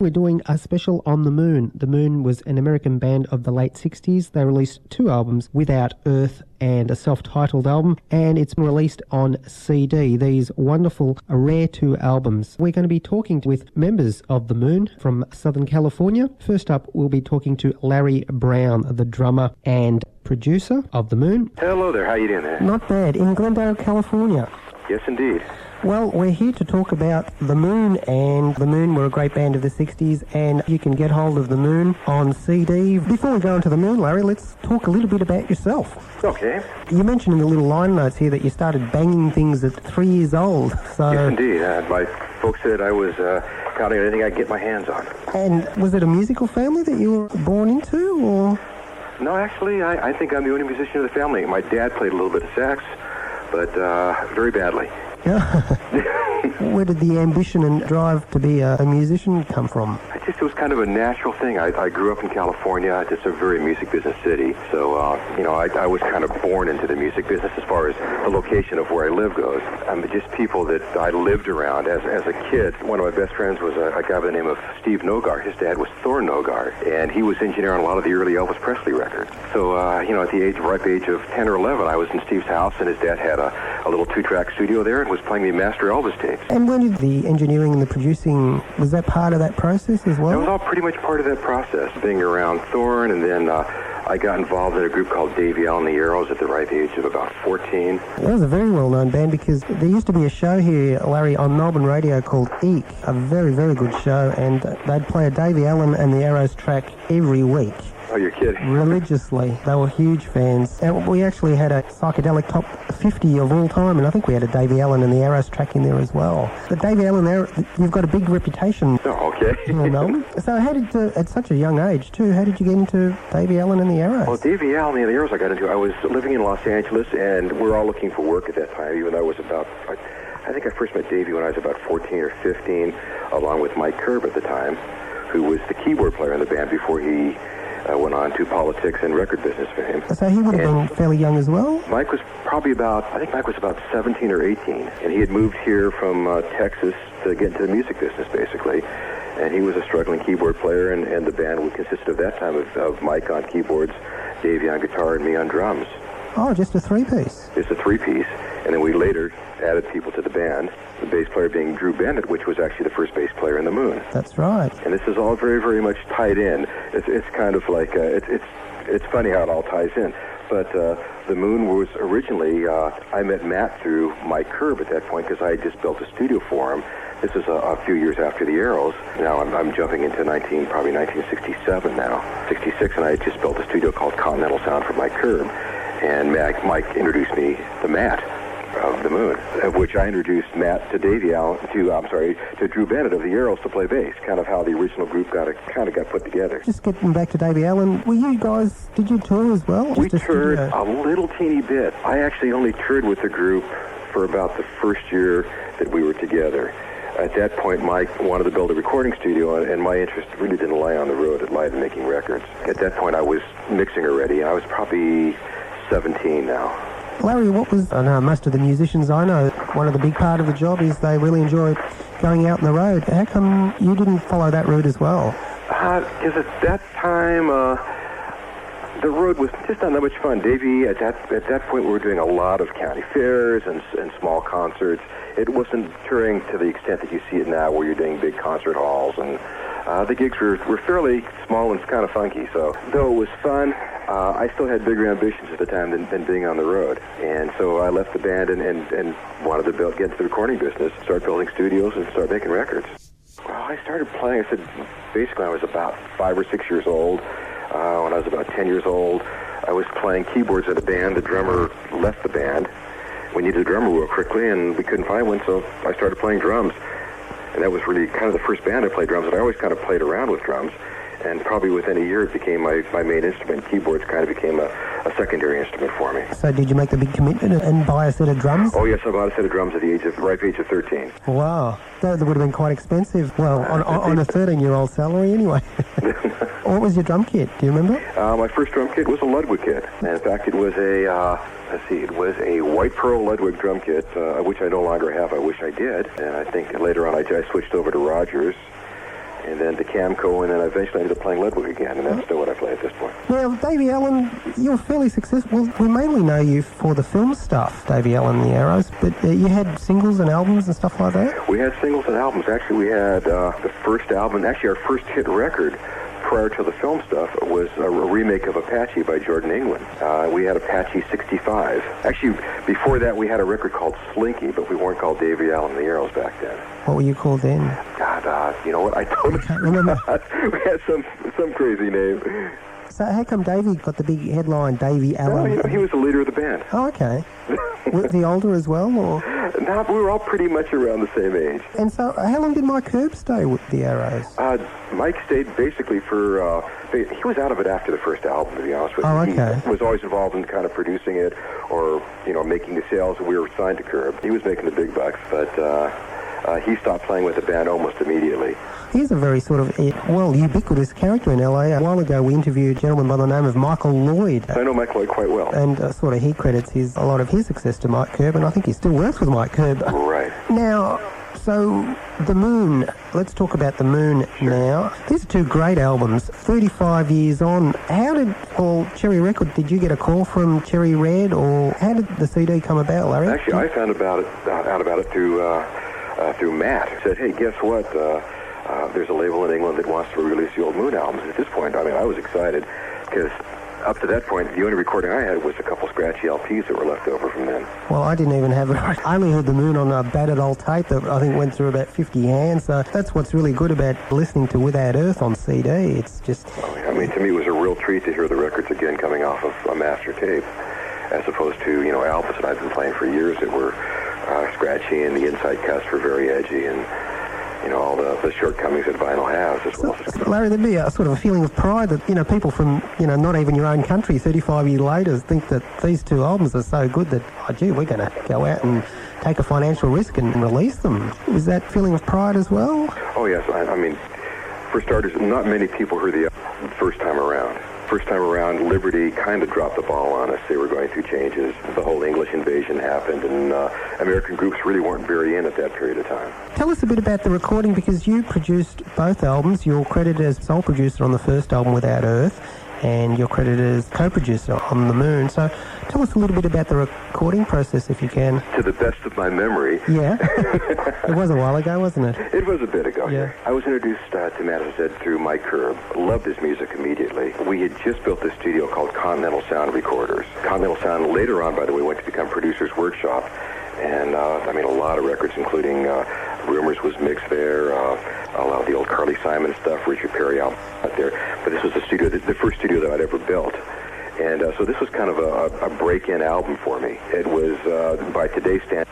We're doing a special on The Moon. The Moon was an American band of the late 60s. They released 2 albums, Without Earth and a self-titled album, and it's been released on CD. These wonderful, rare 2 albums. We're going to be talking with members of The Moon from Southern California. First up, we'll be talking to Larry Brown, the drummer and producer of The Moon. Hello there, how you doing there? Not bad, in Glendale, California. Yes, indeed. Well, we're here to talk about The Moon, and The Moon were a great band of the 60s, and you can get hold of The Moon on CD. Before we go into The Moon, Larry, let's talk a little bit about yourself. Okay. You mentioned in the little line notes here that you started banging things at 3 years old. So, yes, indeed. My folks said I was counting anything I could get my hands on. And was it a musical family that you were born into, or...? No, actually, I think I'm the only musician of the family. My dad played a little bit of sax, but very badly. Where did the ambition and drive to be a musician come from? It was kind of a natural thing. I grew up in California. It's a very music business city. So, I was kind of born into the music business as far as the location of where I live goes. Just people that I lived around as a kid. One of my best friends was a guy by the name of Steve Nogar. His dad was Thor Nogar, and he was engineer on a lot of the early Elvis Presley records. So, at the ripe age of 10 or 11, I was in Steve's house, and his dad had a little 2-track studio there and was playing me master Elvis tapes. And when did the engineering and the producing, was that part of that process as well? It was all pretty much part of that process, being around Thorne, and then I got involved in a group called Davie Allan the Arrows at the ripe age of about 14. That was a very well-known band because there used to be a show here, Larry, on Melbourne radio called Eek, a very, very good show, and they'd play a Davie Allan and the Arrows track every week. Oh, you're kidding. Religiously. They were huge fans. And we actually had a psychedelic top 50 of all time, and I think we had a Davie Allan and the Arrows track in there as well. But Davie Allan, you've got a big reputation. Oh, okay. So how did, at such a young age too, how did you get into Davie Allan and the Arrows? Well, Davie Allan and the Arrows I got into, I was living in Los Angeles, and we were all looking for work at that time, even though I was about... I think I first met Davie when I was about 14 or 15, along with Mike Curb at the time, who was the keyboard player in the band before he... went on to politics and record business for him. So he would have been fairly young as well? Mike was probably about 17 or 18. And he had moved here from Texas to get into the music business, basically. And he was a struggling keyboard player, and the band would consist of that time of Mike on keyboards, Davie on guitar, and me on drums. Oh, just a 3-piece? Just a 3-piece. And then we later added people to the band, the bass player being Drew Bennett, which was actually the first bass player in the Moon. That's right. And this is all very, very much tied in. It's kind of like, it's funny how it all ties in. But the Moon was originally, I met Matt through Mike Curb at that point because I had just built a studio for him. This is a few years after the Arrows. Now I'm jumping into probably 1967 now, 66, and I had just built a studio called Continental Sound for Mike Curb. And Mike introduced me to Matt of the Moon, of which I introduced Matt to Davie Allan, to Drew Bennett of the Arrows to play bass. Kind of how the original group got put together. Just getting back to Davie Allan, did you tour as well? We toured a little teeny bit. I actually only toured with the group for about the first year that we were together. At that point, Mike wanted to build a recording studio, and my interest really didn't lie on the road. It lied in making records. At that point, I was mixing already. I was probably 17 now. Larry, I know most of the musicians I know, one of the big part of the job is they really enjoy going out on the road. How come you didn't follow that route as well? Because at that time, the road was just not that much fun. Davie, at that point, we were doing a lot of county fairs and small concerts. It wasn't touring to the extent that you see it now, where you're doing big concert halls, and the gigs were fairly small and kind of funky. So, though it was fun, I still had bigger ambitions at the time than being on the road. And so I left the band and wanted to get into the recording business, start building studios, and start making records. Well, I started playing, basically I was about 5 or 6 years old. When I was about 10 years old, I was playing keyboards in a band. The drummer left the band. We needed a drummer real quickly, and we couldn't find one, so I started playing drums. And that was really kind of the first band I played drums, and I always kind of played around with drums. And probably within a year, it became my main instrument. Keyboards kind of became a secondary instrument for me. So did you make the big commitment and buy a set of drums? Oh, yes, I bought a set of drums at the ripe age of 13. Wow. That would have been quite expensive. Well, on a 13-year-old salary anyway. What was your drum kit? Do you remember? My first drum kit was a Ludwig kit. And in fact, it was a white pearl Ludwig drum kit, which I no longer have. I wish I did. And I think later on I switched over to Rogers. and then to Camco, and then eventually I ended up playing Ludwig again, and that's still what I play at this point. Now, Davie Allan, you're fairly successful. We mainly know you for the film stuff, Davie Allan the Arrows, but you had singles and albums and stuff like that? We had singles and albums. Actually, we had the first album, actually our first hit record prior to the film stuff was a remake of Apache by Jordan England. We had Apache 65. Actually, before that we had a record called Slinky, but we weren't called Davie Allan the Arrows back then. What were you called then? God, you know what? I can't remember. We had some crazy name. So how come Davie got the big headline, Davie Allan? Well, he was the leader of the band. Oh, okay. Were the older as well, or? No, we were all pretty much around the same age. And so, how long did Mike Herb stay with the Arrows? Mike stayed basically for, he was out of it after the first album, to be honest with you. Oh, okay. He was always involved in kind of producing it or, making the sales. We were signed to Curb. He was making the big bucks, but he stopped playing with the band almost immediately. He's a very sort of, ubiquitous character in LA. A while ago, we interviewed a gentleman by the name of Michael Lloyd. I know Michael Lloyd quite well. And he credits a lot of his success to Mike Herb, and I think he still works with Mike Herb. Right. Now, so The Moon, let's talk about The Moon now. These are two great albums, 35 years on. How did, Cherry Record, did you get a call from Cherry Red, or how did the CD come about, Larry? Actually, I found out about it through Matt. He said, hey, guess what? There's a label in England that wants to release the old Moon albums. At this point, I was excited because up to that point, the only recording I had was a couple scratchy LPs that were left over from then. Well, I didn't even have it. I only heard The Moon on a battered old tape that I think went through about 50 hands. So that's what's really good about listening to Without Earth on CD. It's just... to me, it was a real treat to hear the records again coming off of a master tape, as opposed to, albums that I've been playing for years that were scratchy, and the inside cuts were very edgy, and all the shortcomings that vinyl has as well. So, Larry, there'd be a sort of a feeling of pride that, people from, not even your own country 35 years later think that these two albums are so good that, we're going to go out and take a financial risk and release them. Is that feeling of pride as well? Oh, yes. For starters, not many people heard the album first time around. First time around, Liberty kind of dropped the ball on us. They were going through changes. The whole English invasion happened, and American groups really weren't very in at that period of time. Tell us a bit about the recording, because you produced both albums. You're credited as sole producer on the first album, Without Earth, and you're credited as co-producer on The Moon. So tell us a little bit about the recording process, if you can. To the best of my memory. Yeah. It was a while ago, wasn't it? It was a bit ago. Yeah. I was introduced to Matt, as I said, through Mike Herb. Loved his music immediately. We had just built this studio called Continental Sound Recorders. Continental Sound later on, by the way, went to become Producer's Workshop. And, a lot of records, including Rumors was mixed there, a lot of the old Carly Simon stuff, Richard Perry out there. But this was the first studio that I'd ever built. And so this was kind of a break-in album for me. It was, by today's standards,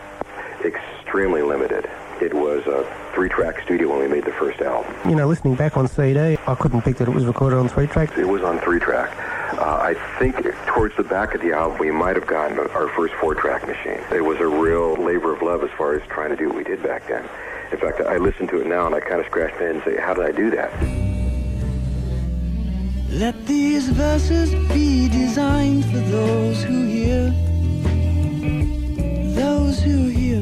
extremely limited. It was a 3-track studio when we made the first album. Listening back on CD, I couldn't pick that it was recorded on 3 tracks. It was on 3-track. I think towards the back of the album, we might have gotten our first 4-track machine. It was a real labor of love as far as trying to do what we did back then. In fact, I listen to it now and I kind of scratch my head and say, how did I do that? Let these verses be designed for those who hear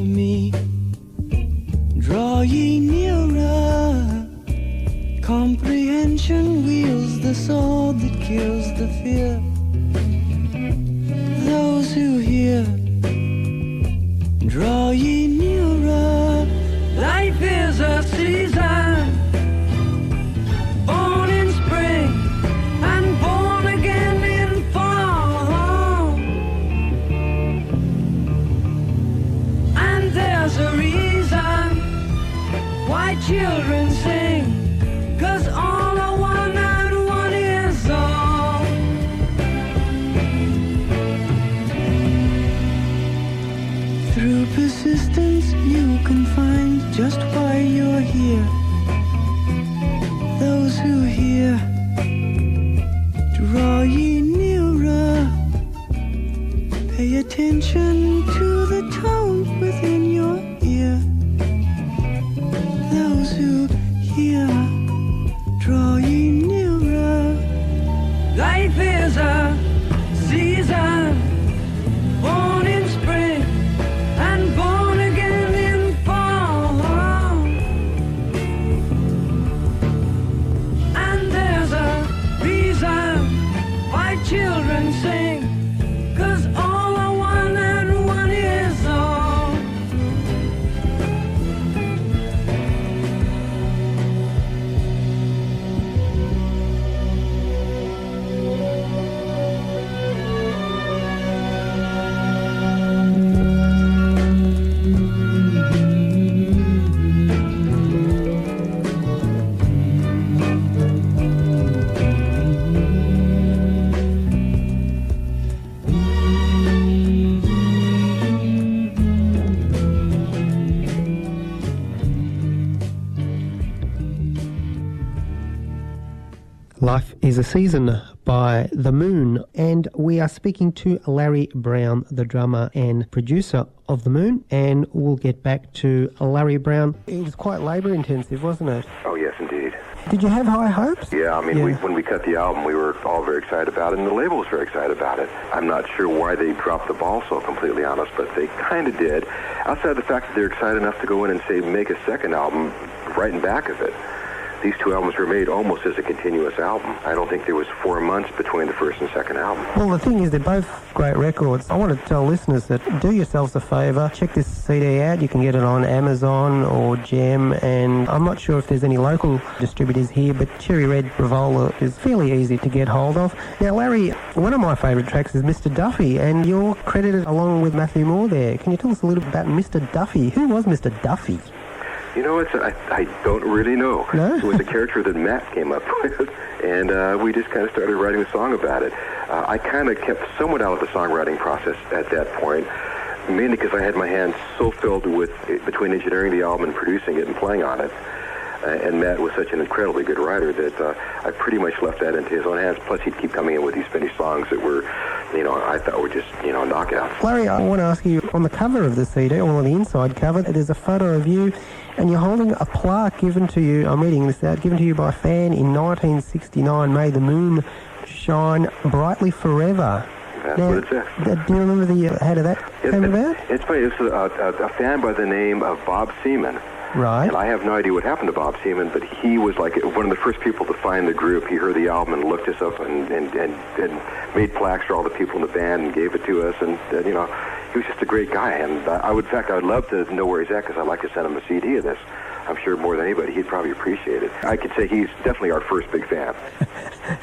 me. Draw ye nearer. Comprehension wields the sword that kills the fear. Those who hear, draw ye nearer. Life is a season, born in spring and born again in fall. And there's a reason why children sing, 'cause all are one and one is all. Through persistence you can find just why you're here. Those who hear, draw ye nearer. Pay attention to the tone within your ear. Those who hear, draw ye nearer. Life is a season, born in spring and born again in fall. children sing, 'cause all I want and one is all. Life is a Season by The Moon, and we are speaking to Larry Brown, the drummer and producer of The Moon, and we'll get back to Larry Brown. It was quite labour intensive, wasn't it? Oh, yes, indeed. Did you have high hopes? Yeah, I mean, when we cut the album, we were all very excited about it, and the label was very excited about it. I'm not sure why they dropped the ball so completely on us, but they kind of did. Outside of the fact that they're excited enough to go in and say, make a second album right in back of it. These two albums were made almost as a continuous album. I don't think there was 4 months between the first and second album. Well, the thing is, they're both great records. I want to tell listeners that do yourselves a favour, check this CD out. You can get it on Amazon or Gem, and I'm not sure if there's any local distributors here, but Cherry Red Revolver is fairly easy to get hold of. Now, Larry, one of my favourite tracks is Mr. Duffy, and you're credited along with Matthew Moore there. Can you tell us a little bit about Mr. Duffy? Who was Mr. Duffy? You know, I don't really know. No? It was a character that Matt came up with, and we just kind of started writing a song about it. I kind of kept somewhat out of the songwriting process at that point, mainly because I had my hands so filled with between engineering the album and producing it and playing on it. And Matt was such an incredibly good writer that I pretty much left that into his own hands. Plus, he'd keep coming in with these finished songs that were, I thought were just, knockouts. Larry, I want to ask you, on the cover of the CD, or on the inside cover, there's a photo of you, and you're holding a plaque given to you, I'm reading this out, given to you by a fan in 1969, May the Moon Shine Brightly Forever. That's now, what it says. Do you remember how did that come about? It's funny. It's a fan by the name of Bob Seaman. Right. And I have no idea what happened to Bob Seaman, but he was like one of the first people to find the group. He heard the album and looked us up and made plaques for all the people in the band and gave it to us. And, he was just a great guy. And I would love to know where he's at because I'd like to send him a CD of this. I'm sure more than anybody, he'd probably appreciate it. I could say he's definitely our first big fan.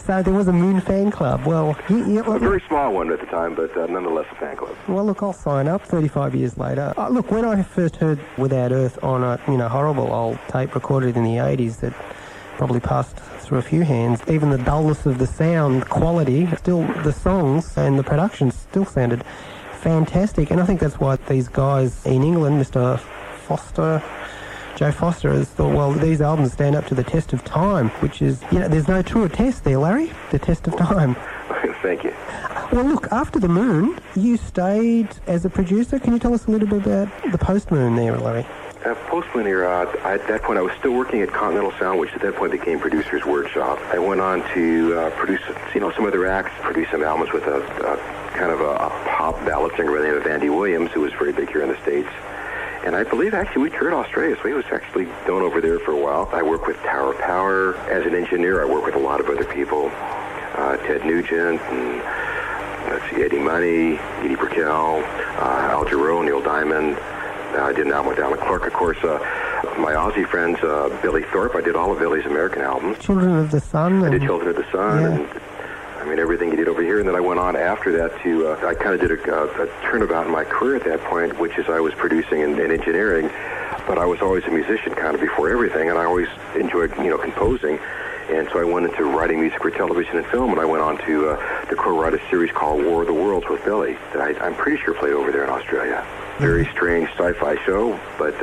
So there was a Moon fan club. Well, a very small one at the time, but nonetheless a fan club. Well, look, I'll sign up 35 years later. Look, when I first heard Without Earth on a horrible old tape recorded in the 80s that probably passed through a few hands, even the dullness of the sound quality, still the songs and the production still sounded fantastic. And I think that's why these guys in England, Mr. Joe Foster has thought, well, these albums stand up to the test of time, which is, there's no truer test there, Larry, the test of time. Thank you. Well, look, after The Moon, you stayed as a producer. Can you tell us a little bit about the post-Moon there, Larry? Post-Moon era, at that point I was still working at Continental Sound, which at that point became Producer's Workshop. I went on to produce, some other acts, produce some albums with a kind of a pop ballad singer by the name of Andy Williams, who was very big here in the States. And I believe, actually, we toured Australia, so he was actually known over there for a while. I work with Tower Power. As an engineer, I work with a lot of other people. Ted Nugent, and Eddie Money, Edie Brickell, Al Jarreau, Neil Diamond. I did an album with Alan Clark, of course. My Aussie friends, Billy Thorpe. I did all of Billy's American albums. Children of the Sun. I did Children of the Sun, and everything he did over here. And then I went on after that to, I kind of did a turnabout in my career at that point, which is I was producing and engineering, but I was always a musician kind of before everything, and I always enjoyed, composing. And so I went into writing music for television and film, and I went on to co-write a series called War of the Worlds with Billy that I'm pretty sure played over there in Australia. Very strange sci-fi show, but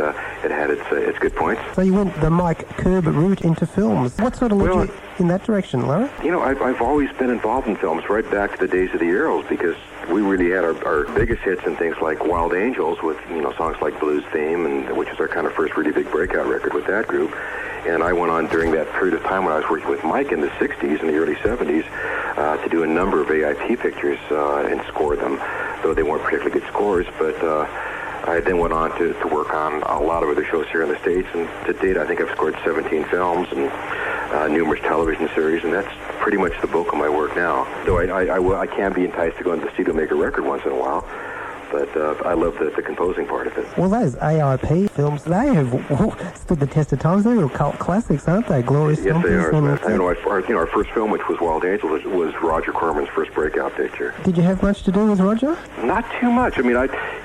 it had its good points. So you went the Mike Kerb route into films. What sort of led you in that direction, Larry? I've always been involved in films right back to the days of the Arrows, because we really had our biggest hits in things like Wild Angels with, songs like Blues Theme, and which was our kind of first really big breakout record with that group. And I went on during that period of time when I was working with Mike in the 60s and the early 70s to do a number of AIP pictures and score them, though they weren't particularly good scores. But I then went on to work on a lot of other shows here in the States. And to date, I think I've scored 17 films and numerous television series, and that's pretty much the bulk of my work now. Though I can be enticed to go into the studio to make a record once in a while. But I love the composing part of it. Well, those AIP films, they have stood the test of time. They're real cult classics, aren't they? Glorious Yes, they are. Our Our first film, which was Wild Angels, was Roger Corman's first breakout picture. Did you have much to do with Roger? Not too much. I mean,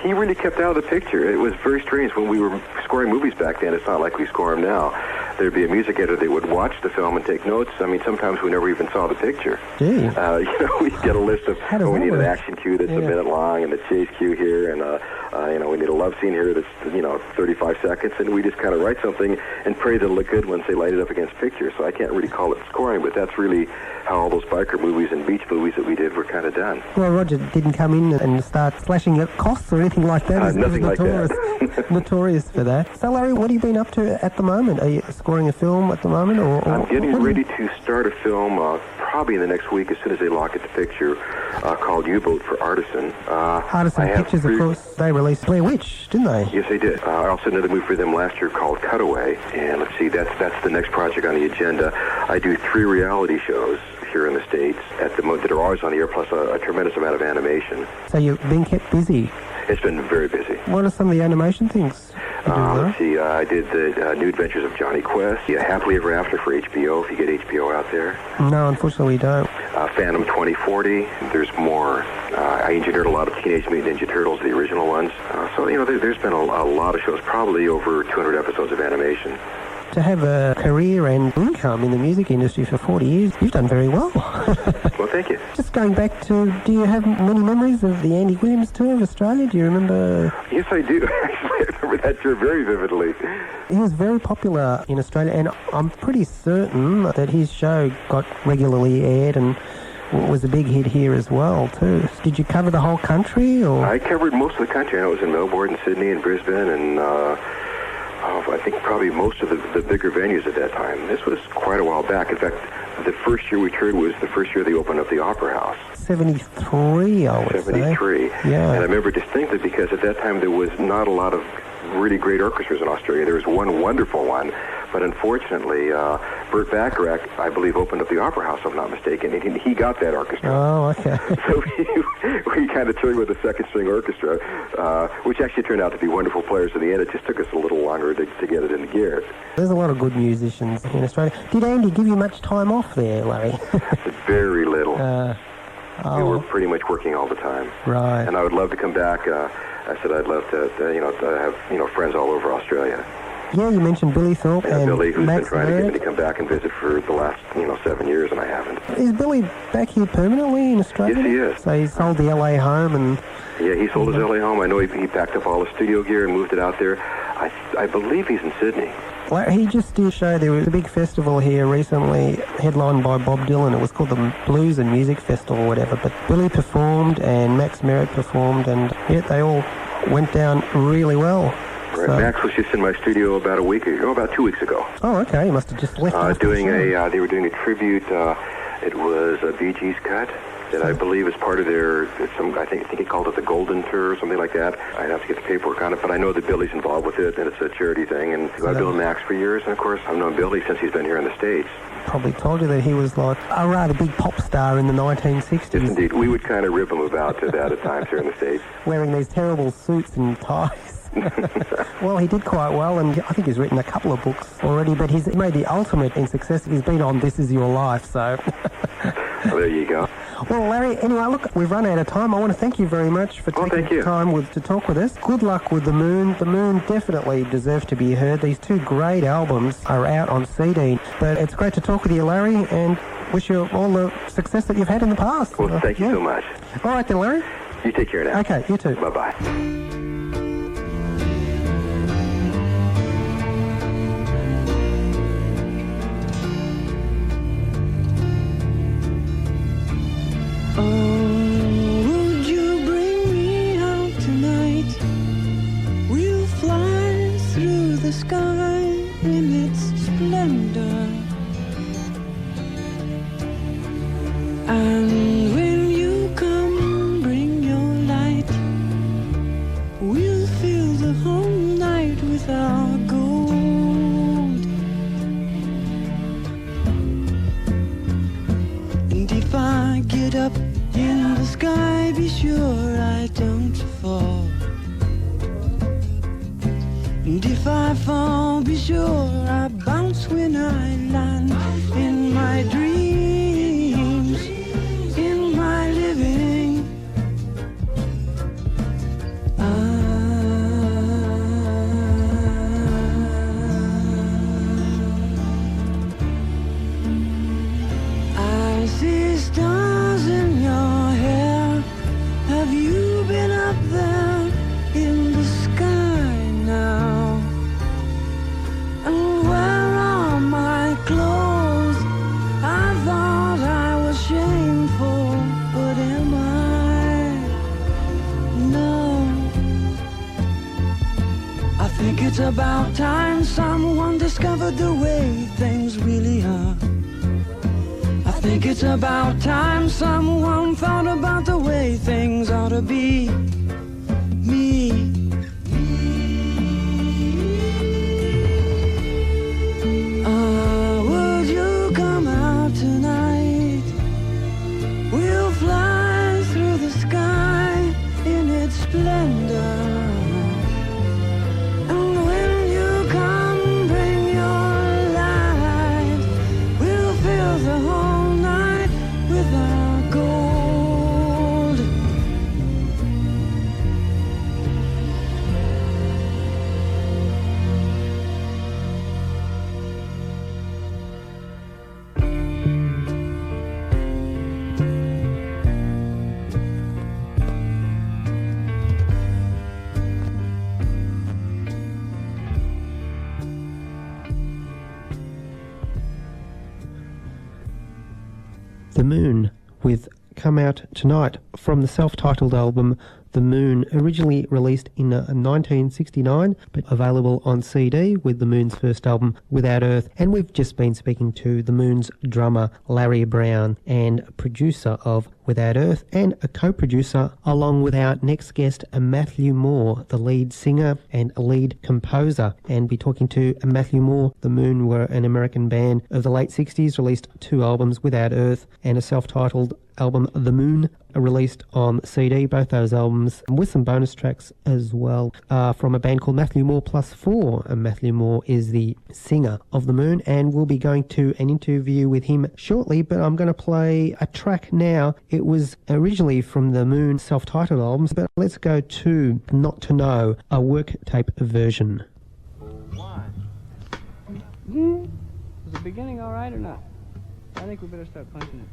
he really kept out of the picture. It was very strange. When we were scoring movies back then, it's not like we score them now. There'd be a music editor that would watch the film and take notes. I mean, sometimes we never even saw the picture. Gee. We'd get a list of, we need an action cue that's a minute long and a chase cue here, and we need a love scene here that's 35 seconds, and we just kind of write something and pray that it'll look good once they light it up against picture. So I can't really call it scoring, but that's really how all those biker movies and beach movies that we did were kind of done. Well, Roger didn't come in and start slashing at costs or anything like that. Nothing like that. Notorious for that. So, Larry, what have you been up to at the moment? Are you scoring a film at the moment? Or I'm getting ready to start a film probably in the next week as soon as they lock it to picture called U-Boat for Artisan. Artisan Pictures, of course, they released Blair Witch, didn't they? Yes, they did. I also did another movie for them last year called Cutaway. And let's see, that's the next project on the agenda. I do 3 reality shows here in the States at the moment that are always on the air, plus a tremendous amount of animation. So you've been kept busy? It's been very busy. What are some of the animation things? Let's see, I did the New Adventures of Johnny Quest, Happily Ever After for HBO, if you get HBO out there. No, unfortunately we don't. Phantom 2040, there's more. I engineered a lot of Teenage Mutant Ninja Turtles, the original ones. So there's been a lot of shows, probably over 200 episodes of animation. To have a career and income in the music industry for 40 years, you've done very well. Well, thank you. Just going back to, do you have many memories of the Andy Williams tour of Australia? Do you remember? Yes, I do. Actually, I remember that tour very vividly. He was very popular in Australia, and I'm pretty certain that his show got regularly aired and was a big hit here as well, too. Did you cover the whole country? Or? I covered most of the country. I was in Melbourne and Sydney and Brisbane and I think probably most of the bigger venues at that time. This was quite a while back. In fact, the first year we toured was the first year they opened up the Opera House. 73, I would 73. Say. Yeah. And I remember distinctly because at that time there was not a lot of really great orchestras in Australia. There was one wonderful one, but unfortunately, Burt Bacharach, I believe, opened up the Opera House, if I'm not mistaken, and he got that orchestra. Oh, okay. So we kind of toured with a second-string orchestra, which actually turned out to be wonderful players in the end. It just took us a little longer to get it into gear. There's a lot of good musicians in Australia. Did Andy give you much time off there, Larry? Very little. We were pretty much working all the time. Right. And I would love to come back. I said I'd love to have friends all over Australia. Yeah, you mentioned Billy Thorpe and Billy, who's Max been trying to get me Merritt. to come back and visit for the last 7 years, and I haven't. Is Billy back here permanently in Australia? Yes, he is. So he sold the LA home and... Yeah, he sold his LA home. I know he packed up all his studio gear and moved it out there. I believe he's in Sydney. Well, he just did show there was a big festival here recently headlined by Bob Dylan. It was called the Blues and Music Festival or whatever. But Billy performed and Max Merritt performed, and yet they all went down really well. Right. So, Max was just in my studio about 2 weeks ago. Oh, okay. He must have just left. They were doing a tribute. It was a Bee Gees cut that I believe is part of their, I think he called it the Golden Tour or something like that. I'd have to get the paperwork on it, but I know that Billy's involved with it, and it's a charity thing. And I've known Max for years, and of course I've known Billy since he's been here in the States. Probably told you that he was like a rather big pop star in the 1960s. Yes, indeed. We would kind of rib him about to that at times here in the States. Wearing these terrible suits and ties. Well, he did quite well, and I think he's written a couple of books already, but he's made the ultimate in success. He's been on This Is Your Life, so... Well, there you go. Well, Larry, anyway, look, we've run out of time. I want to thank you very much for taking time to talk with us. Good luck with The Moon. The Moon definitely deserves to be heard. These 2 great albums are out on CD. But it's great to talk with you, Larry, and wish you all the success that you've had in the past. Well, thank you so much. All right then, Larry. You take care now. Okay, you too. Bye-bye. Sky in its splendor, and when you come, bring your light. We'll fill the whole night with our gold. it up in the sky, be sure I don't fall. And if I fall, be sure I bounce when I land in my dreams, in my living. I see stars in your hair. Have you been up there in the sky now? And where are my clothes? I thought I was shameful, but am I? No. I think it's about time someone discovered the way things really are. I think it's about time someone thought about the way things ought to be. Me. Would you come out tonight? We'll fly through the sky in its splendor. And when you come, bring your light. We'll fill the whole night with our gold. The Moon with Come Out Tonight from the self-titled album The Moon, originally released in 1969 but available on CD with The Moon's first album Without Earth. And we've just been speaking to The Moon's drummer Larry Brown and producer of Without Earth and a co-producer along with our next guest Matthew Moore, the lead singer and lead composer. And be talking to Matthew Moore. The Moon were an American band of the late 60s, released 2 albums, Without Earth and a self-titled album The Moon, released on CD, both those albums, with some bonus tracks as well, from a band called Matthew Moore Plus 4. And Matthew Moore is the singer of The Moon, and we'll be going to an interview with him shortly, but I'm going to play a track now. It was originally from The Moon self-titled albums, but let's go to Not to Know, a work tape version. Why? Was the beginning all right or not? I think we better start punching it.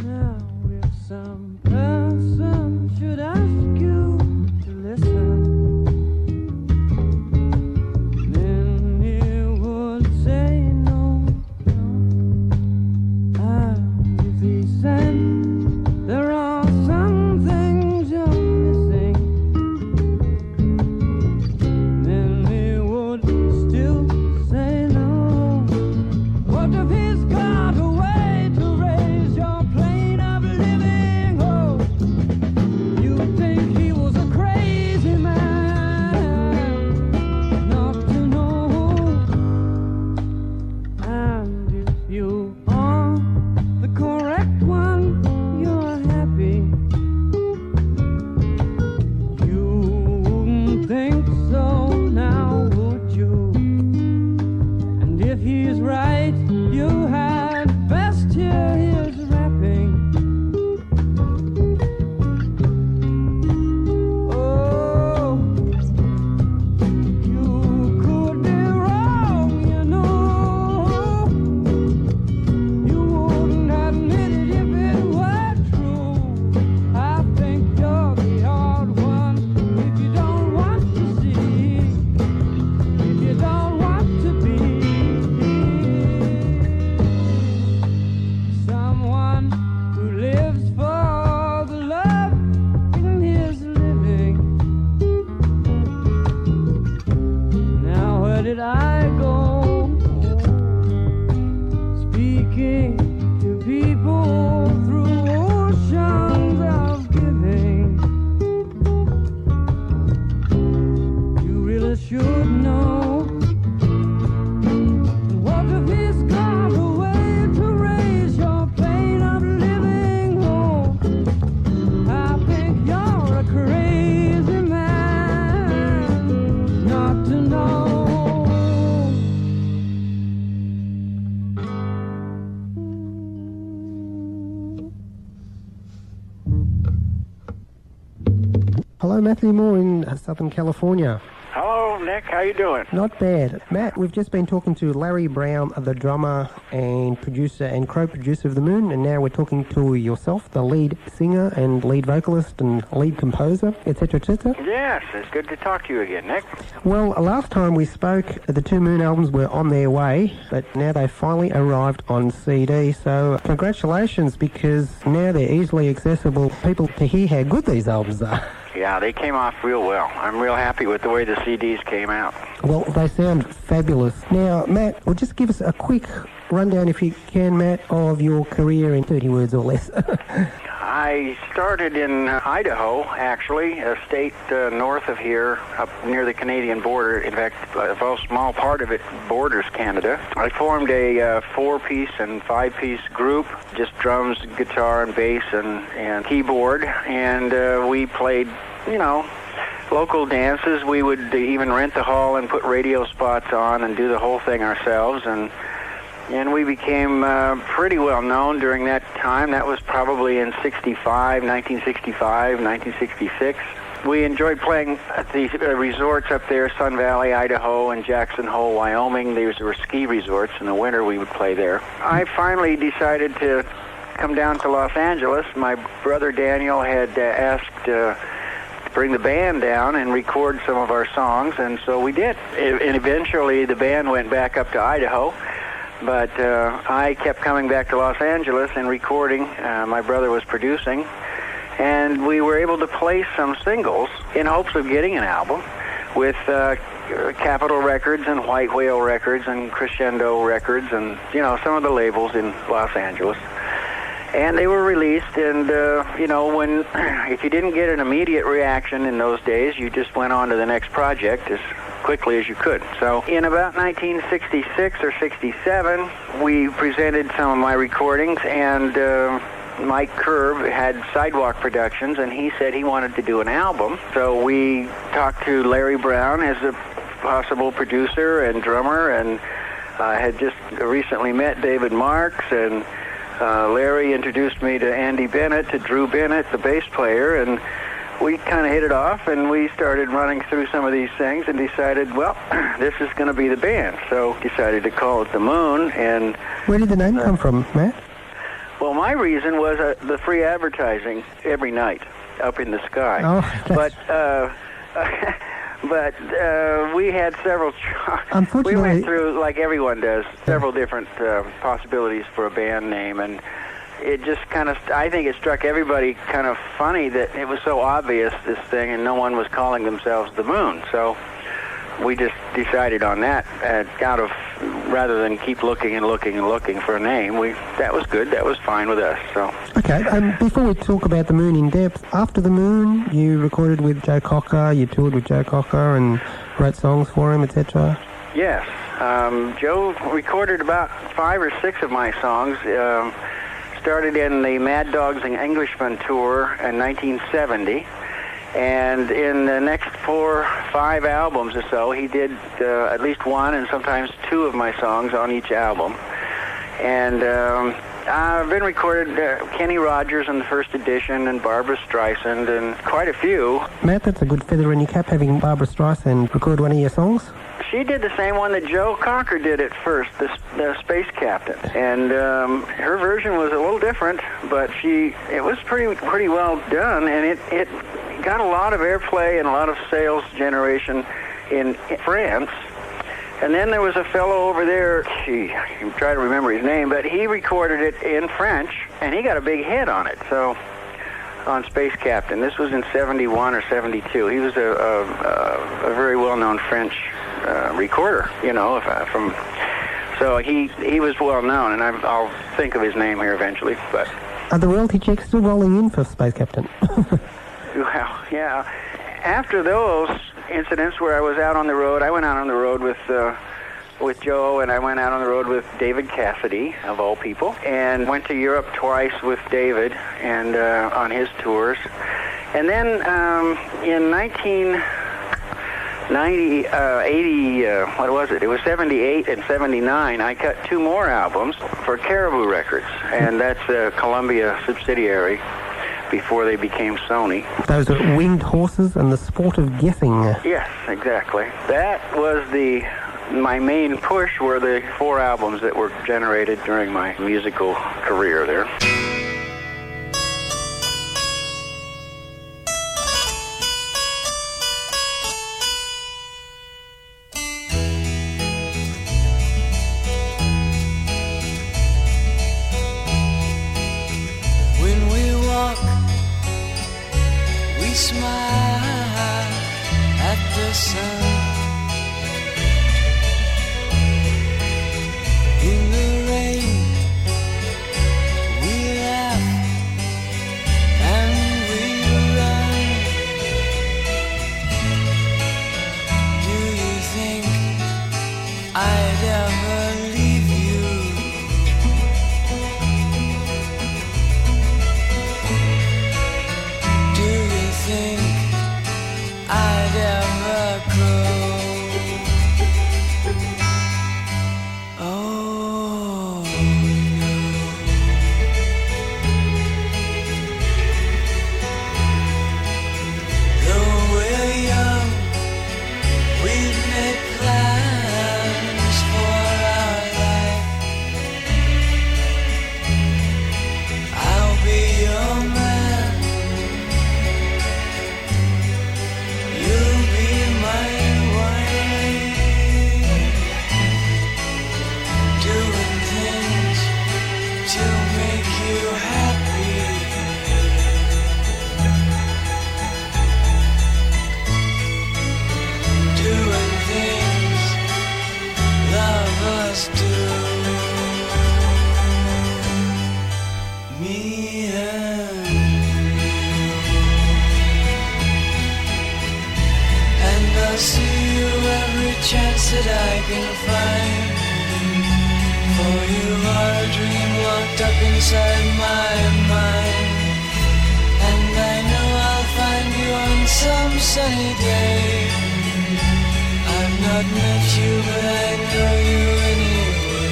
Now if some person should ask you to listen, then you would say no, no. And if he said there are some things you're missing, then he would still say no. What if he's got a way to raise your plane of living? Oh, you think he was a crazy man not to know. And if you are the correct one, you're happy. You wouldn't think so now, would you? And if he's right, you had best hear his rapping. Oh, you could be wrong, you know. You wouldn't admit it if it were true. I think you're the odd one if you don't want to see, if you don't want to be someone who lives for the love in his living. Now where did I go? Speaking to people Hello, Matthew Moore in Southern California. Hello, Nick. How you doing? Not bad. Matt, we've just been talking to Larry Brown, the drummer and producer and co-producer of The Moon, and now we're talking to yourself, the lead singer and lead vocalist and lead composer, etc., etc. Yes, it's good to talk to you again, Nick. Well, last time we spoke, the two Moon albums were on their way, but now they finally arrived on CD, so congratulations, because now they're easily accessible for people to hear how good these albums are. Yeah, they came off real well. I'm real happy with the way the CDs came out. Well, they sound fabulous. Now, Matt, well, just give us a quick rundown, if you can, Matt, of your career in 30 words or less. I started in Idaho, actually, a state north of here, up near the Canadian border. In fact, a small part of it borders Canada. I formed a 4-piece and 5-piece group, just drums, guitar, and bass, and keyboard, and we played, local dances. We would even rent the hall and put radio spots on and do the whole thing ourselves, and we became pretty well known during that time. That was probably in 1965, 1966. We enjoyed playing at the resorts up there, Sun Valley, Idaho, and Jackson Hole, Wyoming. These were ski resorts. In the winter, we would play there. I finally decided to come down to Los Angeles. My brother Daniel had asked to bring the band down and record some of our songs, and so we did. And eventually, the band went back up to Idaho. But I kept coming back to Los Angeles and recording. My brother was producing. And we were able to play some singles in hopes of getting an album with Capitol Records and White Whale Records and Crescendo Records and, some of the labels in Los Angeles. And they were released, and, when if you didn't get an immediate reaction in those days, you just went on to the next project as quickly as you could. So in about 1966 or 67, we presented some of my recordings, and Mike Curb had Sidewalk Productions, and he said he wanted to do an album. So we talked to Larry Brown as a possible producer and drummer, and I had just recently met David Marks, and Larry introduced me to Andy Bennett, to Drew Bennett, the bass player, and we kind of hit it off, and we started running through some of these things and decided, well, this is going to be the band. So decided to call it The Moon. And where did the name come from, Matt? Well, my reason was the free advertising every night up in the sky. Oh, But we had several. Unfortunately, we went through, like everyone does, several different possibilities for a band name, and it just I think it struck everybody kind of funny that it was so obvious, this thing, and no one was calling themselves The Moon. So we just decided on that, rather than keep looking and looking and looking for a name. That was good. That was fine with us. So. Okay, before we talk about The Moon in depth, after The Moon, you recorded with Joe Cocker, you toured with Joe Cocker and wrote songs for him, etc.? Yes. Joe recorded about 5 or 6 of my songs. Started in the Mad Dogs and Englishmen tour in 1970. And in the next 4 or 5 albums or so, he did at least 1 and sometimes 2 of my songs on each album. And I've been recorded Kenny Rogers in the first edition and Barbra Streisand and quite a few. Matt, that's a good feather in your cap, having Barbra Streisand record one of your songs. She did the same one that Joe Cocker did at first, the Space Captain. And her version was a little different, but it was pretty well done, and it got a lot of airplay and a lot of sales generation in France. And then there was a fellow over there, I can try to remember his name, but he recorded it in French, and he got a big hit on it. So, on Space Captain. This was in 71 or 72. He was a very well-known French recorder, so he was well-known, and I'll think of his name here eventually. But are the royalty checks still rolling in for Space Captain? Well, yeah. After those incidents where I was out on the road, I went out on the road with Joe, and I went out on the road with David Cassidy, of all people, and went to Europe twice with David and on his tours. And then in 80, what was it? It was 78 and 79. I cut 2 more albums for Caribou Records, and that's a Columbia subsidiary. before they became Sony. Those are Winged Horses and The Sport of Guessing. Yes, exactly. That was my main push were the 4 albums that were generated during my musical career there. We smile at the sun. In the rain, we laugh and we run. Do you think I'd ever leave you? Do you think I'd ever grow? Oh no. Though we're young, we've made plans for our life. I'll be your man. You'll be my wife. Doing things to make you happy. Doing things lovers do. Me and I'll see you every chance that I can find. For you are a dream locked up inside my mind. And I know I'll find you on some sunny day. I've not met you, but I know you anyway.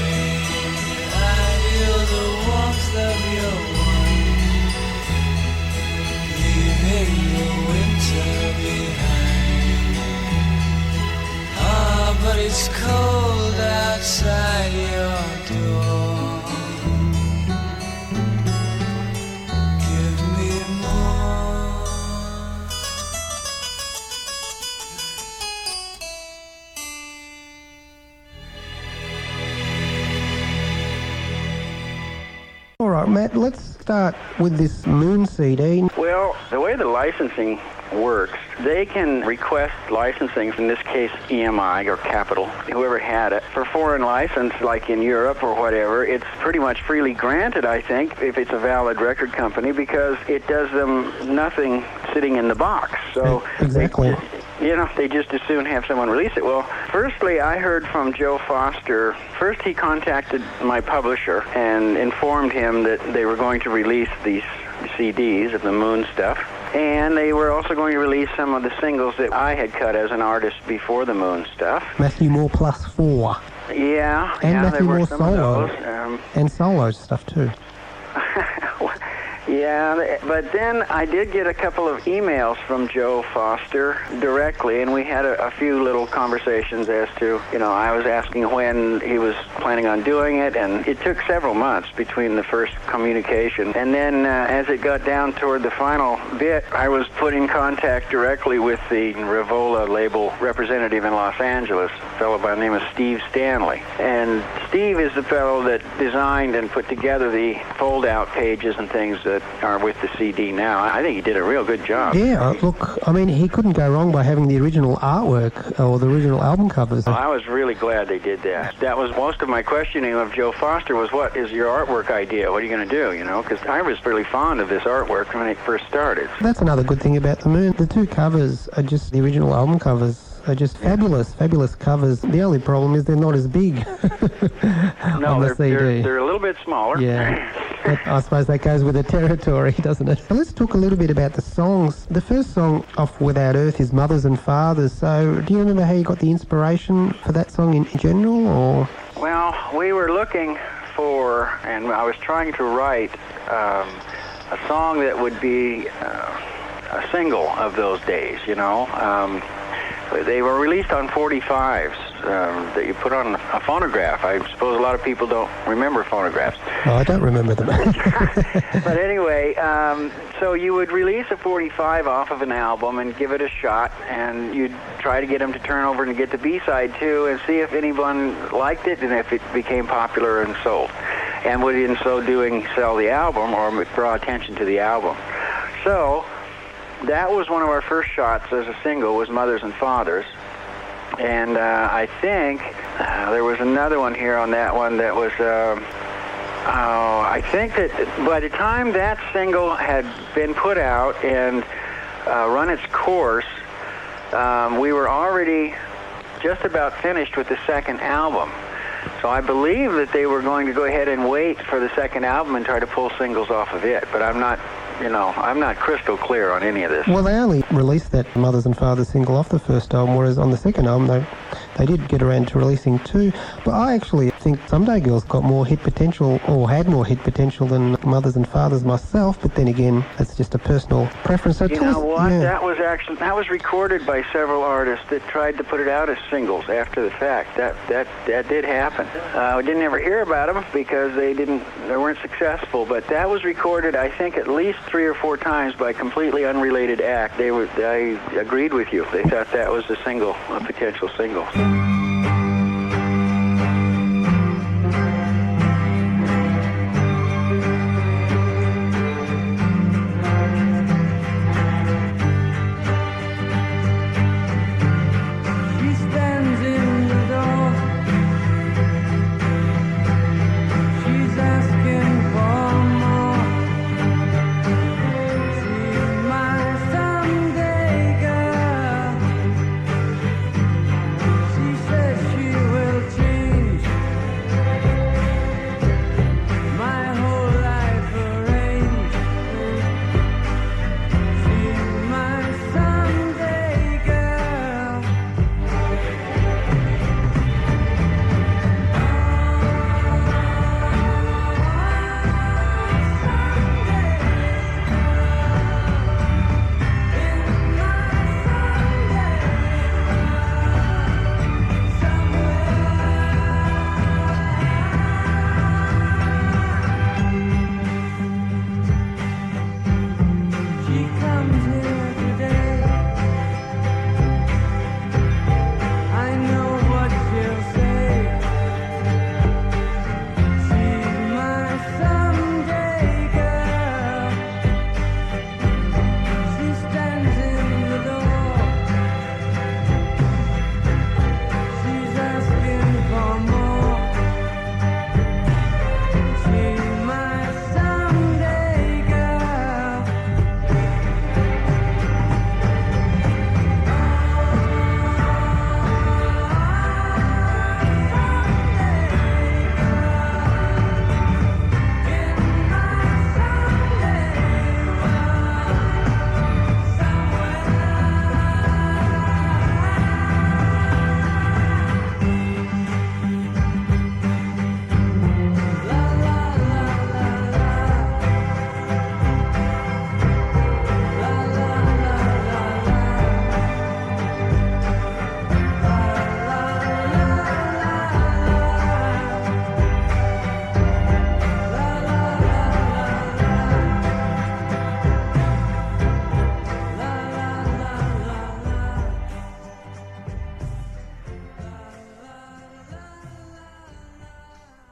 I feel the warmth of your wine, leaving the winter behind. Ah, but it's cold outside your door. Give me more. All right, Matt, let's start with this Moon CD. Well, the way the licensing works, they can request licensing, in this case EMI or Capital, whoever had it. For foreign license, like in Europe or whatever, it's pretty much freely granted, I think, if it's a valid record company, because it does them nothing sitting in the box. So Exactly. They just as soon have someone release it. Well, firstly, I heard from Joe Foster. First, he contacted my publisher and informed him that they were going to release these CDs of the Moon stuff. And they were also going to release some of the singles that I had cut as an artist before the Moon stuff. Matthew Moore plus 4. Yeah. And yeah, Matthew there were Moore some solo. of those. And solo stuff too. Yeah, but then I did get a couple of emails from Joe Foster directly, and we had a few little conversations as to, I was asking when he was planning on doing it, and it took several months between the first communication. And then as it got down toward the final bit, I was put in contact directly with the Revola label representative in Los Angeles, a fellow by the name of Steve Stanley. And Steve is the fellow that designed and put together the fold-out pages and things that are with the CD now. I think he did a real good job. Yeah, look, I mean, he couldn't go wrong by having the original artwork or the original album covers. Well, I was really glad they did that. That was most of my questioning of Joe Foster was, what is your artwork idea? What are you going to do, Because I was really fond of this artwork when it first started. That's another good thing about the Moon. The 2 covers are just the original album covers. They're just fabulous covers. The only problem is they're not as big No, on the CD. They're a little bit smaller. Yeah. But I suppose that goes with the territory, doesn't it? So let's talk a little bit about the songs. The first song off Without Earth is Mothers and Fathers. So do you remember how you got the inspiration for that song in general, or? Well, we were looking for, and I was trying to write a song that would be a single of those days, you know. They were released on 45s that you put on a phonograph. I suppose a lot of people don't remember phonographs. Oh, I don't remember them. But anyway, so you would release a 45 off of an album and give it a shot, and you'd try to get them to turn over and get the B-side too, and see if anyone liked it and if it became popular and sold, and would in so doing sell the album or draw attention to the album. So that was one of our first shots as a single, was Mothers and Fathers. And I think there was another one here on that one that was, I think that by the time that single had been put out and run its course, we were already just about finished with the second album. So I believe that they were going to go ahead and wait for the second album and try to pull singles off of it. But I'm not crystal clear on any of this. Well, they only released that Mothers and Fathers single off the first album, whereas on the second album they did get around to releasing two. But I actually think Someday Girl's got more hit potential, or had more hit potential, than Mothers and Fathers myself. But then again, that's just a personal preference. So you know what? Yeah. That was recorded by several artists that tried to put it out as singles after the fact. That did happen. We didn't ever hear about them because they weren't successful. But that was recorded, I think, at least 3 or 4 times by completely unrelated acts. I agreed with you. They thought that was a potential single.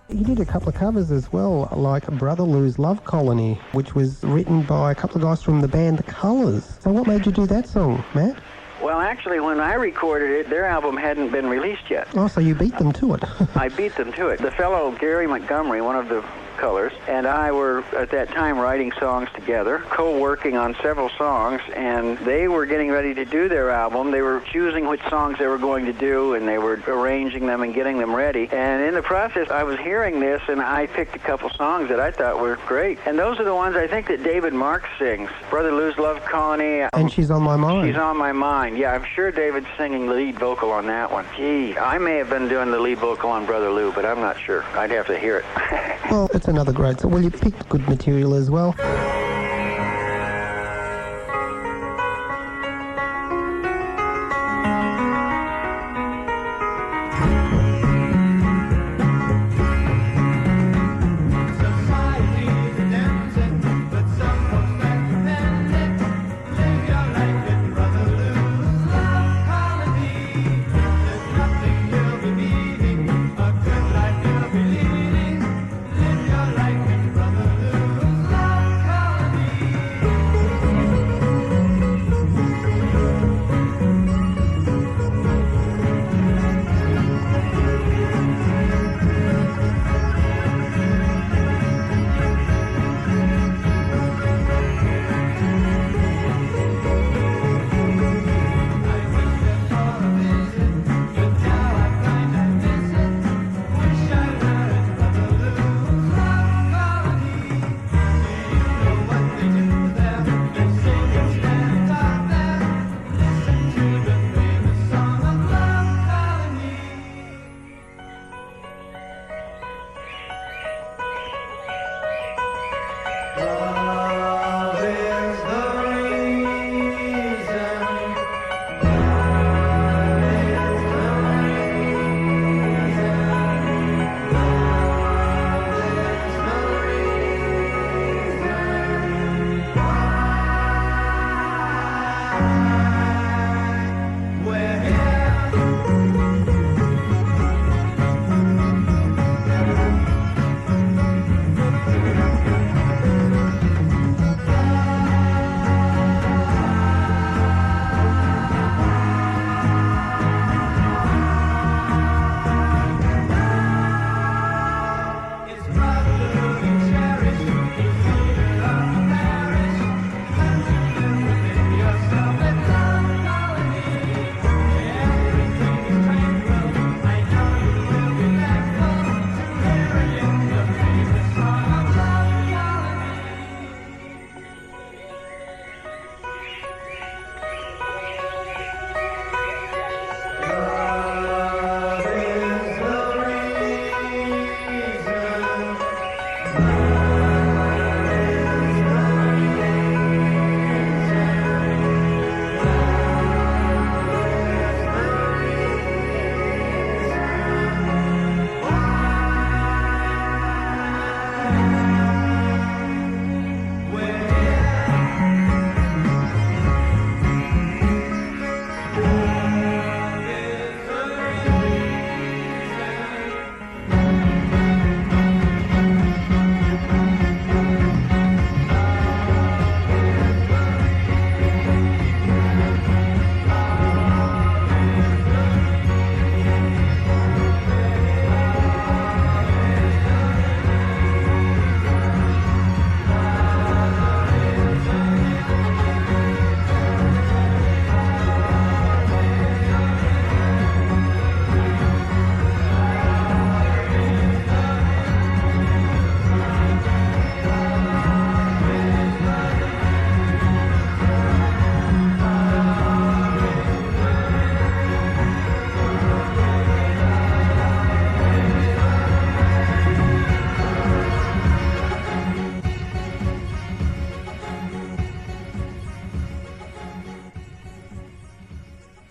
He did a couple of covers as well, like Brother Lou's Love Colony, which was written by a couple of guys from the band The Colours. So what made you do that song, Matt? Well, actually, when I recorded it, their album hadn't been released yet. Oh, so you beat them to it. I beat them to it. The fellow Gary Montgomery, one of the Colours, and I were at that time writing songs together, co-working on several songs, and they were getting ready to do their album. They were choosing which songs they were going to do, and they were arranging them and getting them ready. And in the process, I was hearing this, and I picked a couple songs that I thought were great. And those are the ones I think that David Marks sings. Brother Lou's Love Colony. And She's on My Mind. She's on My Mind. Yeah, I'm sure David's singing the lead vocal on that one. Gee, I may have been doing the lead vocal on Brother Lou, but I'm not sure. I'd have to hear it. Well, it's another great song. Well, you picked good material as well.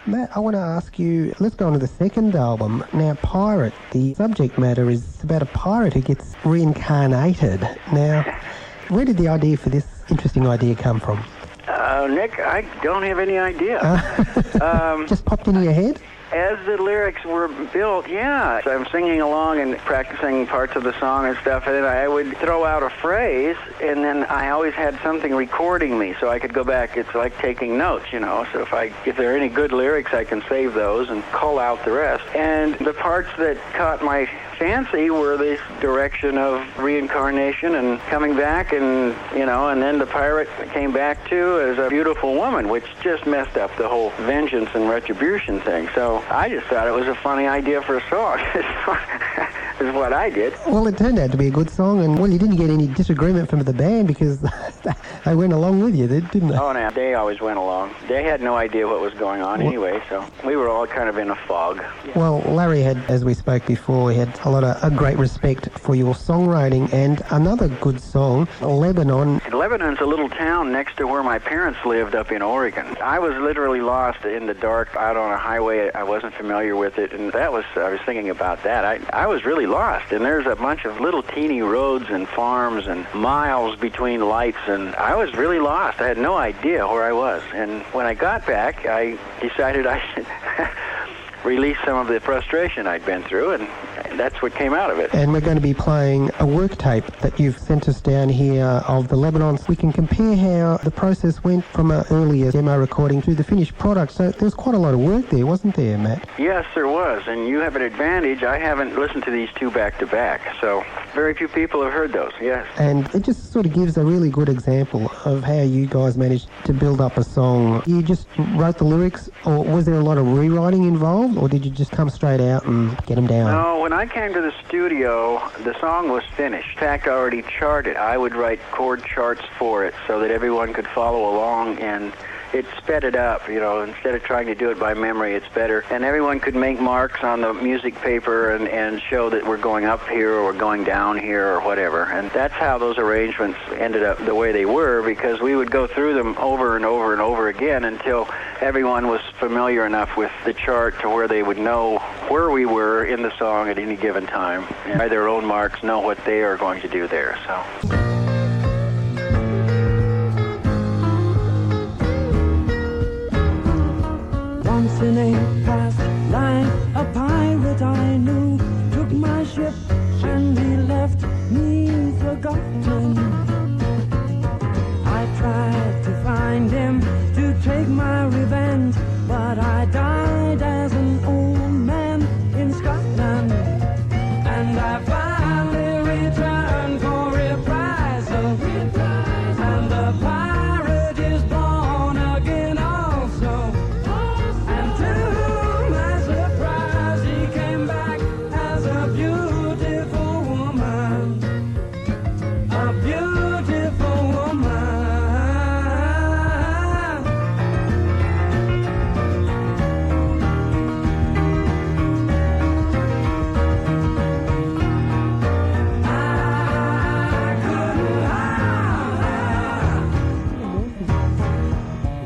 Matt, I want to ask you, let's go on to the second album. Now, Pirate, the subject matter is about a pirate who gets reincarnated. Now, where did the idea for this interesting idea come from? Nick, I don't have any idea. Just popped into your head? As the lyrics were built, yeah. So I'm singing along and practicing parts of the song and stuff, and then I would throw out a phrase, and then I always had something recording me, so I could go back. It's like taking notes, you know. So if there are any good lyrics, I can save those and call out the rest. And the parts that caught my fancy were this direction of reincarnation and coming back, and and then the pirate came back too as a beautiful woman, which just messed up the whole vengeance and retribution thing. So I just thought it was a funny idea for a song. Is what I did. Well, it turned out to be a good song, and you didn't get any disagreement from the band because they went along with you, didn't they? Oh, no, they always went along. They had no idea what was going on anyway, so we were all kind of in a fog. Well, Larry had, as we spoke before, he had a great respect for your songwriting, and another good song, Lebanon. Lebanon's a little town next to where my parents lived up in Oregon. I was literally lost in the dark out on a highway. I wasn't familiar with it, and I was thinking about that. I was really lost, and there's a bunch of little teeny roads and farms and miles between lights, and I was really lost. I had no idea where I was, and when I got back, I decided I should release some of the frustration I'd been through, and that's what came out of it. And we're going to be playing a work tape that you've sent us down here of the Lebanon. We can compare how the process went from an earlier demo recording to the finished product. So there was quite a lot of work there, wasn't there, Matt? Yes, there was, and you have an advantage. I haven't listened to these two back-to-back, so very few people have heard those, yes. And it just sort of gives a really good example of how you guys managed to build up a song. You just wrote the lyrics, or was there a lot of rewriting involved, or did you just come straight out and get them down? No, when I came to the studio, the song was finished. In fact, already charted. I would write chord charts for it so that everyone could follow along, and it sped it up, you know, instead of trying to do it by memory, it's better. And everyone could make marks on the music paper and show that we're going up here or we're going down here or whatever. And that's how those arrangements ended up the way they were, because we would go through them over and over and over again until everyone was familiar enough with the chart to where they would know where we were in the song at any given time, and by their own marks know what they are going to do there. So. Once in a past life, a pirate I knew took my ship and he left me forgotten. I tried to find him to take my revenge, but I died as an old man in Scotland. And I finally returned for reprisal, and the pirate is born again also. And to my surprise, he came back as a beautiful woman, a beautiful woman. I couldn't hide.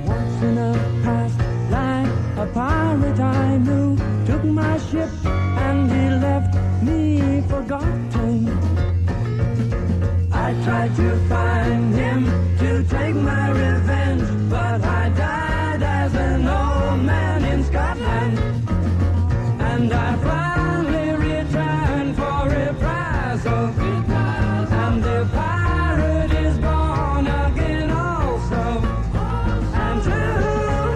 Once in a past life, a pirate I knew took my ship and he left me forgotten. I tried to find him to take my revenge, but I died as an old man in Scotland. And I finally returned for reprisal, and the pirate is born again also. And to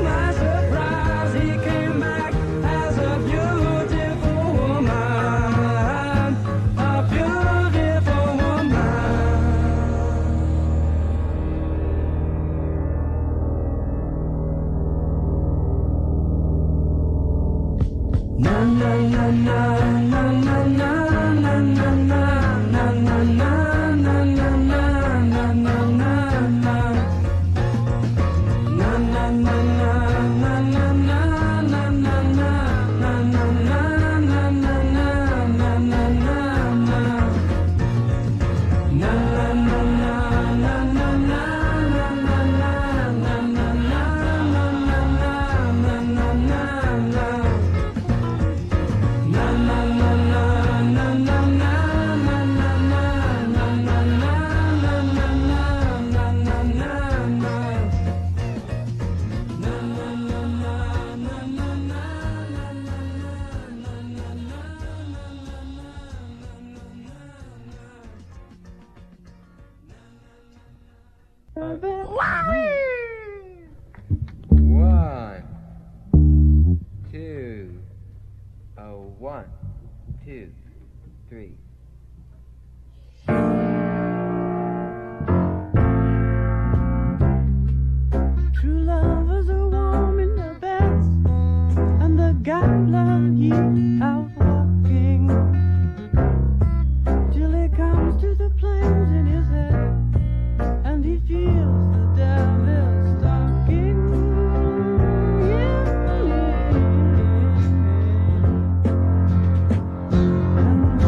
my surprise, he came back as a beautiful woman, a beautiful woman. Na na na na na na na na na na na na na na na na na na na. Na na na na na na na na na na na na na na na na na. Na na na na na na na na na na na na na na. One, two, oh, 1, 2, 3. True lovers are warm in their beds, and the gambler he's out walking, till he comes to the plains in his head, and he feels the devil stalking. And when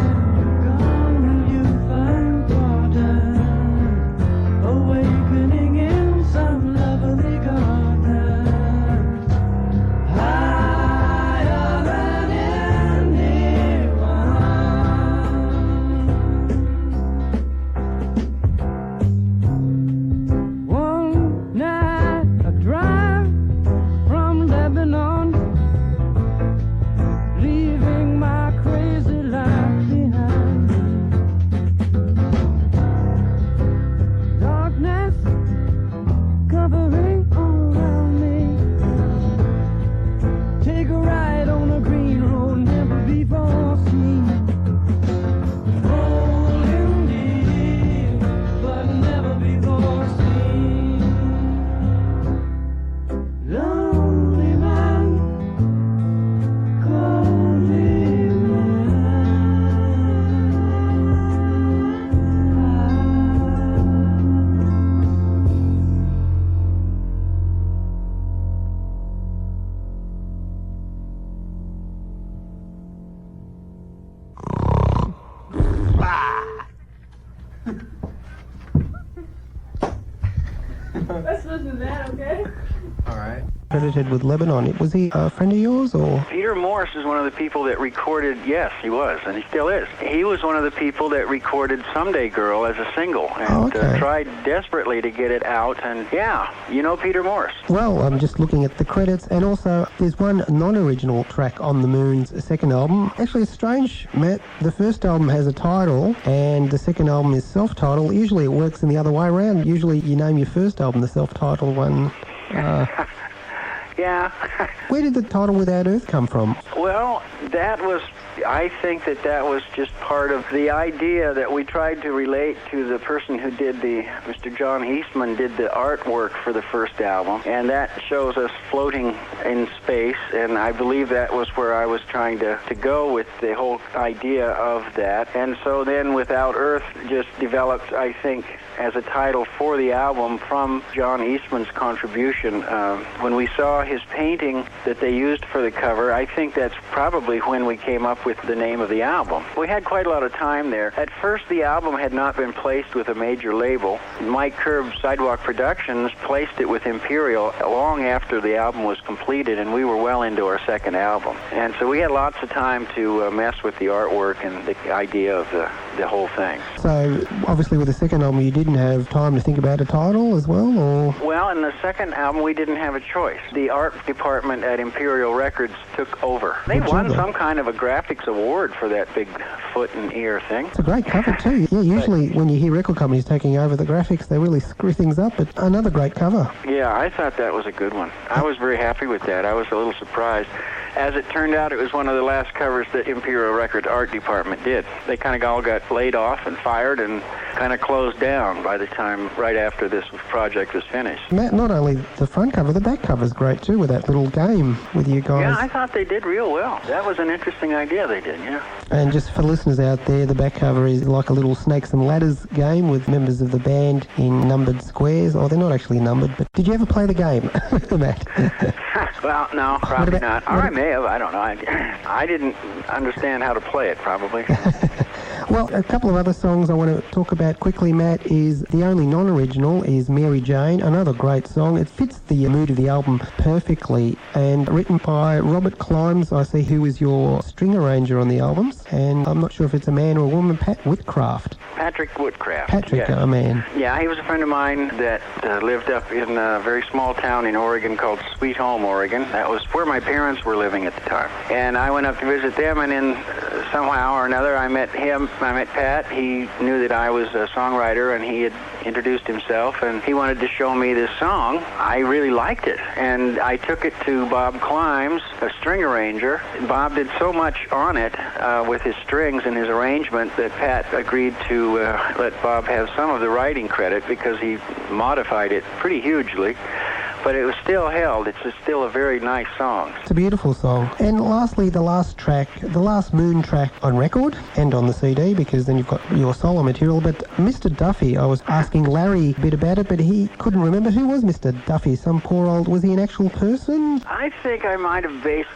Let's listen to that, okay? All right. Credited with Lebanon. Was he a friend of yours, or? Peter Morse is one of the people that recorded, yes, he was, and he still is. He was one of the people that recorded Someday Girl as a single and tried desperately to get it out. And yeah, you know Peter Morse. Well, I'm just looking at the credits, and also there's one non-original track on the Moon's second album. Actually, it's strange, Matt. The first album has a title, and the second album is self-titled. Usually it works in the other way around. Usually you name your first album the self-titled one. Yeah. Where did the title Without Earth come from? Well, I think that was just part of the idea that we tried to relate to the person who did Mr. John Eastman did the artwork for the first album, and that shows us floating in space, and I believe that was where I was trying to go with the whole idea of that. And so then Without Earth just developed, I think, as a title for the album from John Eastman's contribution. When we saw his painting that they used for the cover, I think that's probably when we came up with the name of the album. We had quite a lot of time there. At first, the album had not been placed with a major label. Mike Curb Sidewalk Productions placed it with Imperial long after the album was completed, and we were well into our second album. And so we had lots of time to mess with the artwork and the idea of the whole thing. So, obviously with the second album, you didn't have time to think about a title as well, or? Well, in the second album, we didn't have a choice. The art department at Imperial Records took over. They won some kind of a graphics award for that big foot and ear thing. It's a great cover too. Yeah, usually when you hear record companies taking over the graphics, they really screw things up, but another great cover. Yeah, I thought that was a good one. I was very happy with that. I was a little surprised. As it turned out, it was one of the last covers that Imperial Records art department did. They kind of all got laid off and fired and kind of closed down by the time right after this project was finished. Matt, not only the front cover, the back cover's great too, with that little game with you guys. Yeah, I thought they did real well. That was an interesting idea they did, yeah. And just for listeners out there, the back cover is like a little snakes and ladders game with members of the band in numbered squares. Oh, they're not actually numbered, but did you ever play the game, Matt? Well, no, probably not. Or I may have, I don't know. I didn't understand how to play it, probably. Well, a couple of other songs I want to talk about quickly, Matt, is the only non-original is Mary Jane, another great song. It fits the mood of the album perfectly, and written by Robert Climbs, I see, who is your string arranger on the albums, and I'm not sure if it's a man or a woman, Patrick Whitcraft. Patrick, yes. A man. Yeah, he was a friend of mine that lived up in a very small town in Oregon called Sweet Home, Oregon. That was where my parents were living at the time. And I went up to visit them, and then somehow or another I met him. I met Pat. He knew that I was a songwriter, and he had introduced himself, and he wanted to show me this song. I really liked it, and I took it to Bob Climbs, a string arranger. Bob did so much on it with his strings and his arrangement that Pat agreed to let Bob have some of the writing credit because he modified it pretty hugely. But it was still held. It's still a very nice song. It's a beautiful song. And lastly, the last track, the last Moon track on record and on the CD, because then you've got your solo material. But Mr. Duffy, I was asking Larry a bit about it, but he couldn't remember. Who was Mr. Duffy? Some poor old, was he an actual person? I think I might have based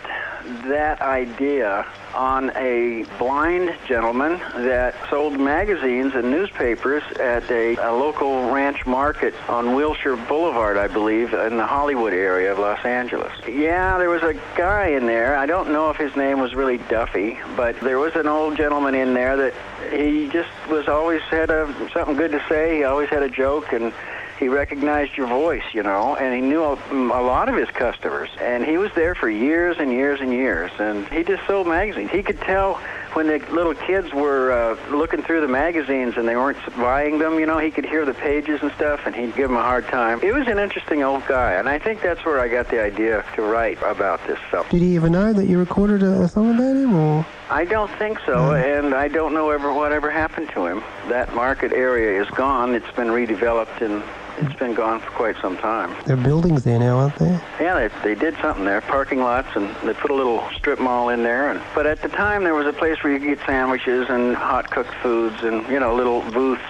that idea on a blind gentleman that sold magazines and newspapers at a local ranch market on Wilshire Boulevard, I believe, in the Hollywood area of Los Angeles. Yeah, there was a guy in there. I don't know if his name was really Duffy, but there was an old gentleman in there that he just was always had something good to say. He always had a joke, and he recognized your voice, you know, and he knew a lot of his customers. And he was there for years and years and years, and he just sold magazines. He could tell when the little kids were looking through the magazines and they weren't buying them, you know, he could hear the pages and stuff, and he'd give them a hard time. He was an interesting old guy, and I think that's where I got the idea to write about this stuff. Did he ever know that you recorded a song about him, or? I don't think so, and I don't know whatever happened to him. That market area is gone. It's been redeveloped, and it's been gone for quite some time. There are buildings there now, aren't there? Yeah, they did something there, parking lots, and they put a little strip mall in there. But at the time, there was a place where you could get sandwiches and hot cooked foods and, you know, little booths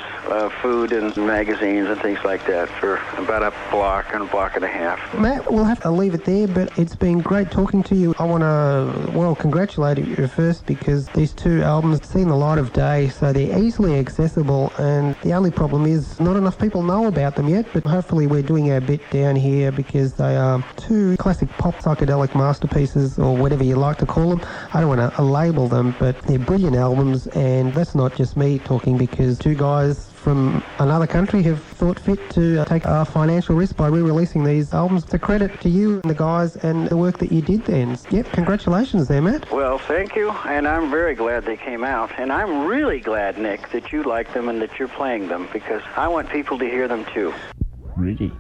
food and magazines and things like that for about a block and a half. Matt, we'll have to leave it there, but it's been great talking to you. I want to, well, congratulate you first because these two albums have seen the light of day, so they're easily accessible, and the only problem is not enough people know about them yet, but hopefully we're doing our bit down here because they are two classic pop psychedelic masterpieces, or whatever you like to call them. I don't want to label them, but they're brilliant albums, and that's not just me talking because two guys from another country have thought fit to take a financial risk by re-releasing these albums. It's a credit to you and the guys and the work that you did then. Yep, congratulations there, Matt. Well, thank you, and I'm very glad they came out. And I'm really glad, Nick, that you like them and that you're playing them, because I want people to hear them too. Ready.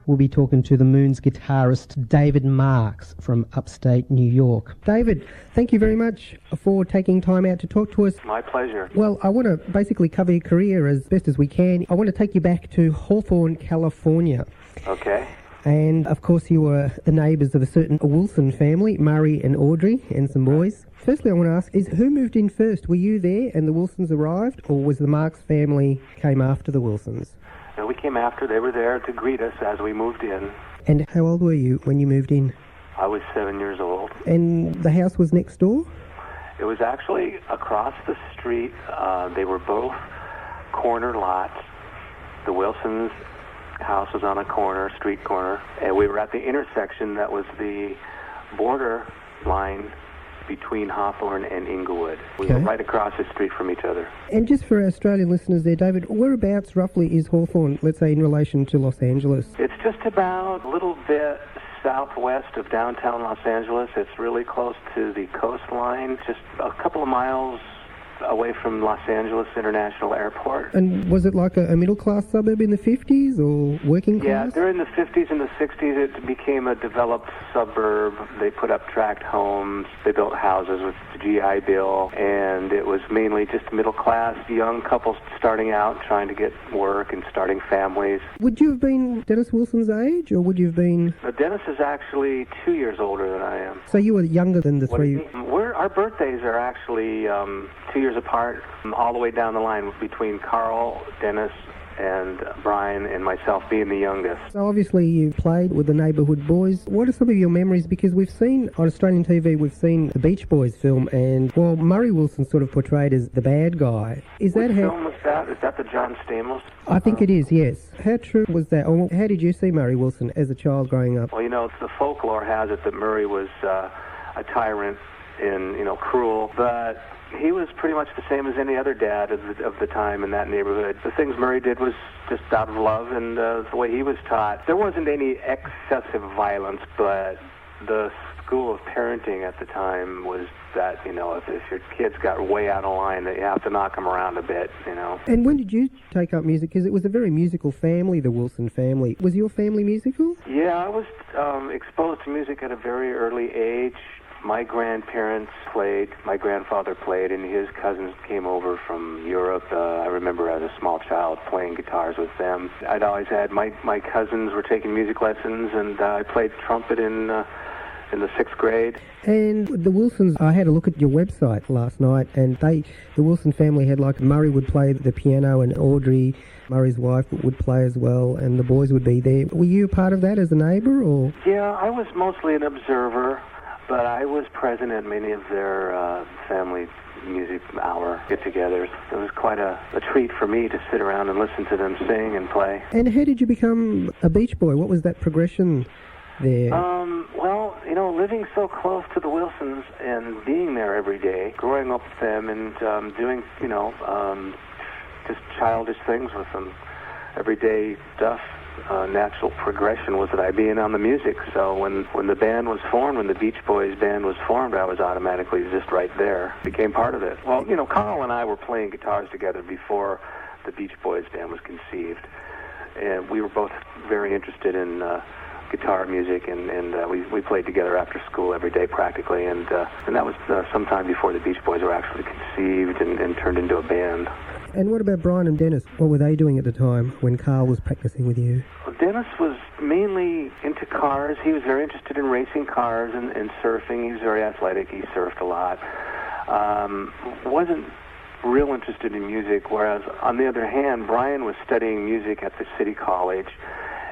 We'll be talking to the Moon's guitarist, David Marks, from upstate New York. David, thank you very much for taking time out to talk to us. My pleasure. Well, I want to basically cover your career as best as we can. I want to take you back to Hawthorne, California. Okay. And, of course, you were the neighbours of a certain Wilson family, Murray and Audrey, and some boys. Firstly, I want to ask, who moved in first? Were you there and the Wilsons arrived, or was the Marks family came after the Wilsons? No, we came after. They were there to greet us as we moved in. And how old were you when you moved in? I was 7 years old. And the house was next door? It was actually across the street. They were both corner lots. The Wilsons' house was on a corner, street corner, and we were at the intersection that was the border line between Hawthorne and Inglewood. We were right across the street from each other. And just for our Australian listeners there, David, whereabouts roughly is Hawthorne, let's say in relation to Los Angeles? It's just about a little bit southwest of downtown Los Angeles. It's really close to the coastline, just a couple of miles away from Los Angeles International Airport. And was it like a middle-class suburb in the 50s or working Yeah, class? during the 50s and the 60s, it became a developed suburb. They put up tract homes. They built houses with the GI Bill, and it was mainly just middle-class young couples starting out, trying to get work and starting families. Would you have been Dennis Wilson's age, or would you have been... Now, Dennis is actually 2 years older than I am. So you were younger than the What do three... you mean? Our birthdays are actually 2 years apart, all the way down the line between Carl, Dennis, and Brian and myself being the youngest. So obviously you played with the Neighbourhood Boys. What are some of your memories? Because we've seen, on Australian TV, we've seen the Beach Boys film, and, well, Murray Wilson sort of portrayed as the bad guy. Is Which that how... film was that? Is that the John Stamos? I think it is, yes. How true was that? Or how did you see Murray Wilson as a child growing up? Well, the folklore has it that Murray was a tyrant and, cruel, but he was pretty much the same as any other dad of the time in that neighborhood. The things Murray did was just out of love and the way he was taught. There wasn't any excessive violence, but the school of parenting at the time was that, if your kids got way out of line, that you have to knock them around a bit, And when did you take up music? Because it was a very musical family, the Wilson family. Was your family musical? Yeah, I was exposed to music at a very early age. My grandparents played, my grandfather played, and his cousins came over from Europe. I remember as a small child playing guitars with them. I'd always had, my cousins were taking music lessons, and I played trumpet in the 6th grade. And the Wilsons, I had a look at your website last night, and the Wilson family had, like, Murray would play the piano, and Audrey, Murray's wife, would play as well, and the boys would be there. Were you a part of that as a neighbour, or? Yeah, I was mostly an observer, but I was present at many of their family music hour get-togethers. It was quite a treat for me to sit around and listen to them sing and play. And how did you become a Beach Boy? What was that progression there? Well, living so close to the Wilsons and being there every day, growing up with them and doing, just childish things with them, everyday stuff. Natural progression was that I be in on the music. So when the band was formed, when the Beach Boys band was formed, I was automatically just right there, became part of it. Well, Carl and I were playing guitars together before the Beach Boys band was conceived, and we were both very interested in guitar music, and we played together after school every day practically, and that was sometime before the Beach Boys were actually conceived and turned into a band. And what about Brian and Dennis? What were they doing at the time when Carl was practicing with you? Well, Dennis was mainly into cars. He was very interested in racing cars and surfing. He was very athletic. He surfed a lot. Wasn't real interested in music, whereas on the other hand, Brian was studying music at the City College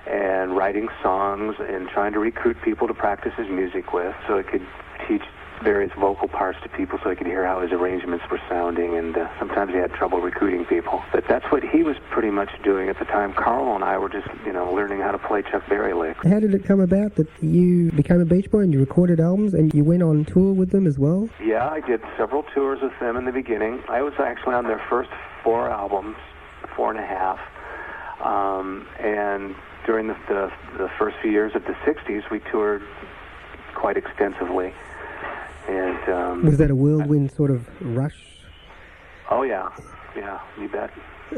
and writing songs and trying to recruit people to practice his music with so he could teach various vocal parts to people so he could hear how his arrangements were sounding, and sometimes he had trouble recruiting people. But that's what he was pretty much doing at the time. Carl and I were just, learning how to play Chuck Berry licks. How did it come about that you became a Beach Boy and you recorded albums and you went on tour with them as well? Yeah, I did several tours with them in the beginning. I was actually on their first 4 albums, 4 and a half, and during the first few years of the 60s, we toured quite extensively. And was that a whirlwind sort of rush? Oh, yeah, you bet.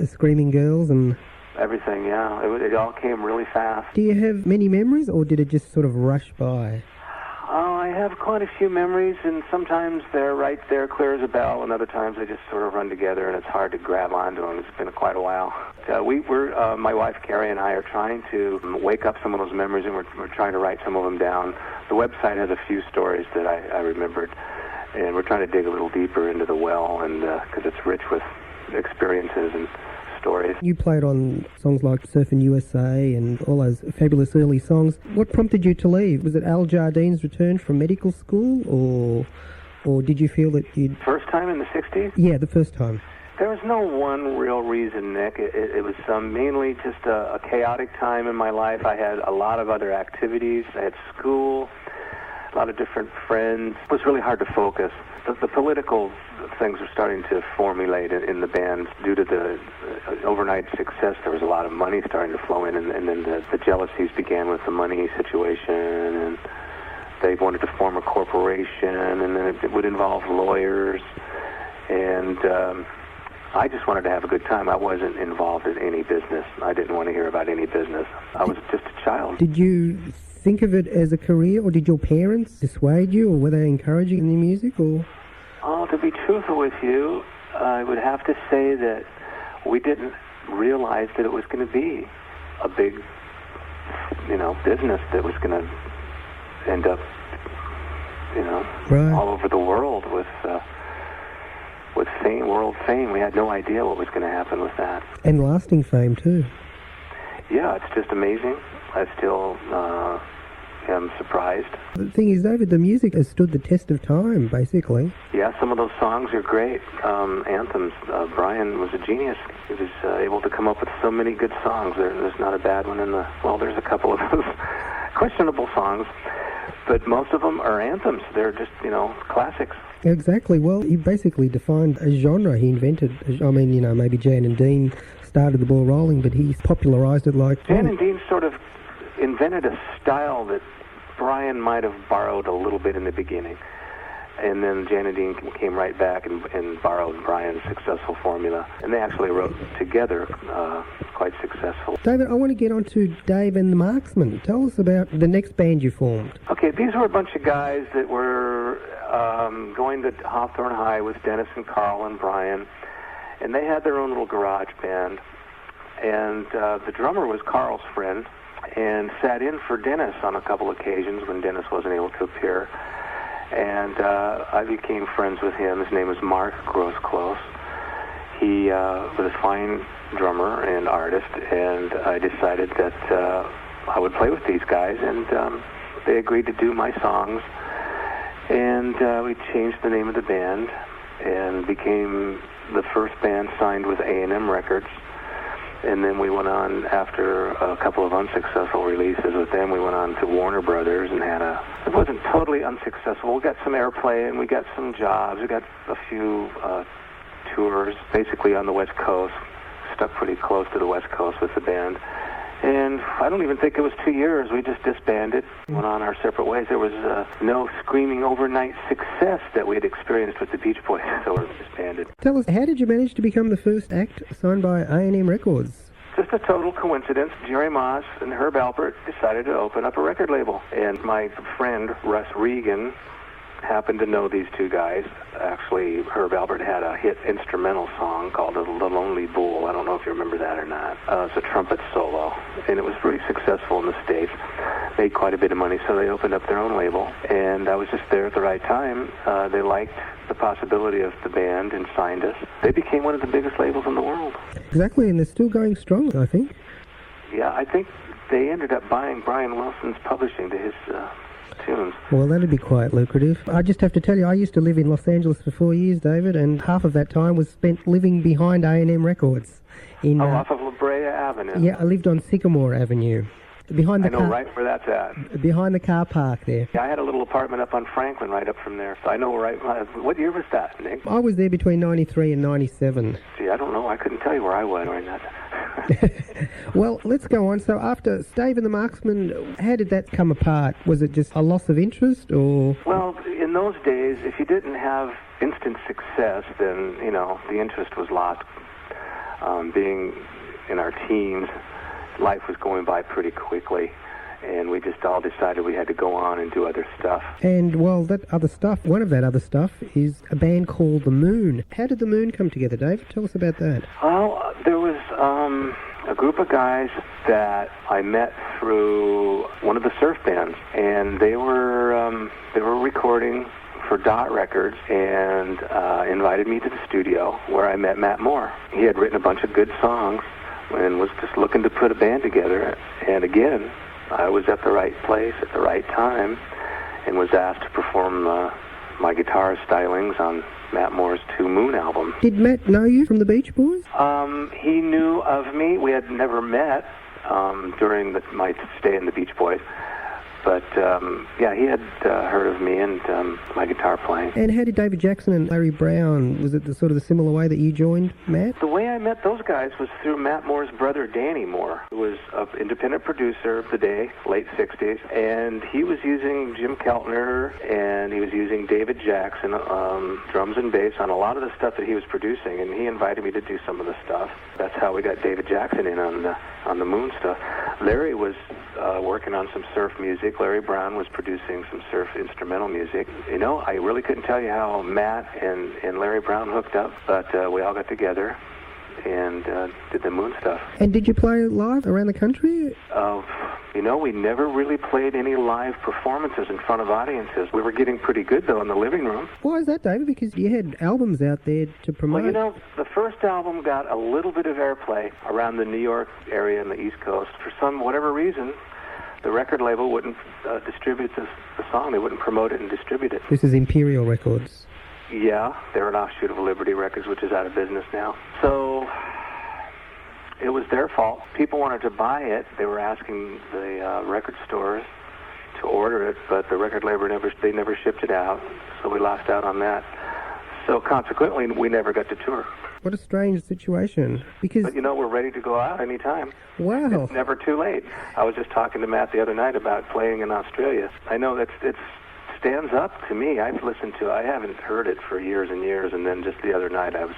Screaming girls and... Everything, yeah. It all came really fast. Do you have many memories, or did it just sort of rush by? Oh, I have quite a few memories, and sometimes they're right there, clear as a bell, and other times they just sort of run together, and it's hard to grab onto them. It's been quite a while. My wife Carrie and I are trying to wake up some of those memories, and we're trying to write some of them down. The website has a few stories that I remembered, and we're trying to dig a little deeper into the well, and because it's rich with experiences and stories. You played on songs like Surfin' USA and all those fabulous early songs. What prompted you to leave? Was it Al Jardine's return from medical school, or did you feel that you'd... First time in the 60s? Yeah, the first time. There was no one real reason, Nick. It was mainly just a chaotic time in my life. I had a lot of other activities. I had school, a lot of different friends. It was really hard to focus. The political things were starting to formulate in the band due to the overnight success. There was a lot of money starting to flow in, and then the jealousies began with the money situation, and they wanted to form a corporation, and then it would involve lawyers. And and I just wanted to have a good time. I wasn't involved in any business. I didn't want to hear about any business. I was just a child. Did you think of it as a career, or did your parents dissuade you, or were they encouraging in your music, or? Oh, to be truthful with you, I would have to say that we didn't realize that it was going to be a big, business that was going to end up, Right. all over the world with fame, world fame. We had no idea what was going to happen with that. And lasting fame too. Yeah, it's just amazing. I still am surprised. The thing is, David, the music has stood the test of time, basically. Yeah, some of those songs are great. Anthems. Brian was a genius. He was able to come up with so many good songs. There's not a bad one there's a couple of those questionable songs, but most of them are anthems. They're just, classics. Exactly. Well, he basically defined a genre. He invented, maybe Jan and Dean started the ball rolling, but he popularized it like... Jan and Dean sort of invented a style that Brian might have borrowed a little bit in the beginning. And then Jan and Dean came right back and borrowed Brian's successful formula. And they actually wrote together quite successful. David, I want to get on to Dave and the Marksmen. Tell us about the next band you formed. Okay, these were a bunch of guys that were going to Hawthorne High with Dennis and Carl and Brian. And they had their own little garage band. And the drummer was Carl's friend and sat in for Dennis on a couple occasions when Dennis wasn't able to appear. And I became friends with him. His name was Mark Grosclose. He was a fine drummer and artist, and I decided that I would play with these guys, and they agreed to do my songs. And we changed the name of the band and became the first band signed with A&M Records. And then we went on, after a couple of unsuccessful releases with them, we went on to Warner Brothers and it wasn't totally unsuccessful. We got some airplay and we got some jobs. We got a few tours, basically on the West Coast, stuck pretty close to the West Coast with the band. And I don't even think it was 2 years. We just disbanded, went on our separate ways. There was no screaming overnight success that we had experienced with the Beach Boys, so we disbanded. Tell us, how did you manage to become the first act signed by A&M Records? Just a total coincidence. Jerry Moss and Herb Alpert decided to open up a record label. And my friend, Russ Regan, happened to know these two guys. Actually, Herb Alpert had a hit instrumental song called The Lonely Bull. I don't know if you remember that or not. It's a trumpet solo, and it was pretty successful in the States. Made quite a bit of money, so they opened up their own label, and I was just there at the right time. They liked the possibility of the band and signed us. They became one of the biggest labels in the world. Exactly, and they're still going strong, I think. Yeah, I think they ended up buying Brian Wilson's publishing to his tunes. Well, that'd be quite lucrative. I just have to tell you, I used to live in Los Angeles for 4 years, David, and half of that time was spent living behind A&M Records. Off of La Brea Avenue. Yeah, I lived on Sycamore Avenue. Behind the I know right where that's at. Behind the car park there. Yeah, I had a little apartment up on Franklin right up from there. So I know right. What year was that, Nick? I was there between 93 and 97. Gee, I don't know. I couldn't tell you where I was right now. Well, let's go on. So after Dave and the Marksmen, how did that come apart? Was it just a loss of interest, or...? Well, in those days, if you didn't have instant success, then, the interest was lost. Being in our teens, life was going by pretty quickly, and we just all decided we had to go on and do other stuff. And, well, one of that other stuff is a band called The Moon. How did The Moon come together, Dave? Tell us about that. Well, there was a group of guys that I met through one of the surf bands, and they were recording for Dot Records and invited me to the studio where I met Matt Moore. He had written a bunch of good songs and was just looking to put a band together. And again, I was at the right place at the right time and was asked to perform my guitar stylings on Matt Moore's 2 Moon album. Did Matt know you from the Beach Boys? He knew of me. We had never met during my stay in the Beach Boys, But, yeah, he had heard of me and my guitar playing. And how did David Jackson and Larry Brown, was it the sort of the similar way that you joined Matt? The way I met those guys was through Matt Moore's brother, Danny Moore, who was an independent producer of the day, late 60s, and he was using Jim Keltner and he was using David Jackson, drums and bass on a lot of the stuff that he was producing, and he invited me to do some of the stuff. That's how we got David Jackson in on the Moon stuff. Larry was working on some surf music. Larry Brown was producing some surf instrumental music. You know, I really couldn't tell you how Matt and Larry Brown hooked up, but we all got together and did the Moon stuff. And did you play live around the country? You know, we never really played any live performances in front of audiences. We were getting pretty good, though, in the living room. Why is that, David? Because you had albums out there to promote. Well, you know, the first album got a little bit of airplay around the New York area and the East Coast. For whatever reason, the record label wouldn't distribute the song. They wouldn't promote it and distribute it. This is Imperial Records. Yeah, they're an offshoot of Liberty Records, which is out of business now. So it was their fault. People wanted to buy it. They were asking the record stores to order it, but the record label never shipped it out, so we lost out on that. So consequently, we never got to tour. What a strange situation. Because, but you know, we're ready to go out anytime. Wow. It's never too late. I was just talking to Matt the other night about playing in Australia. I know it stands up to me. I haven't heard it for years and years, and then just the other night I was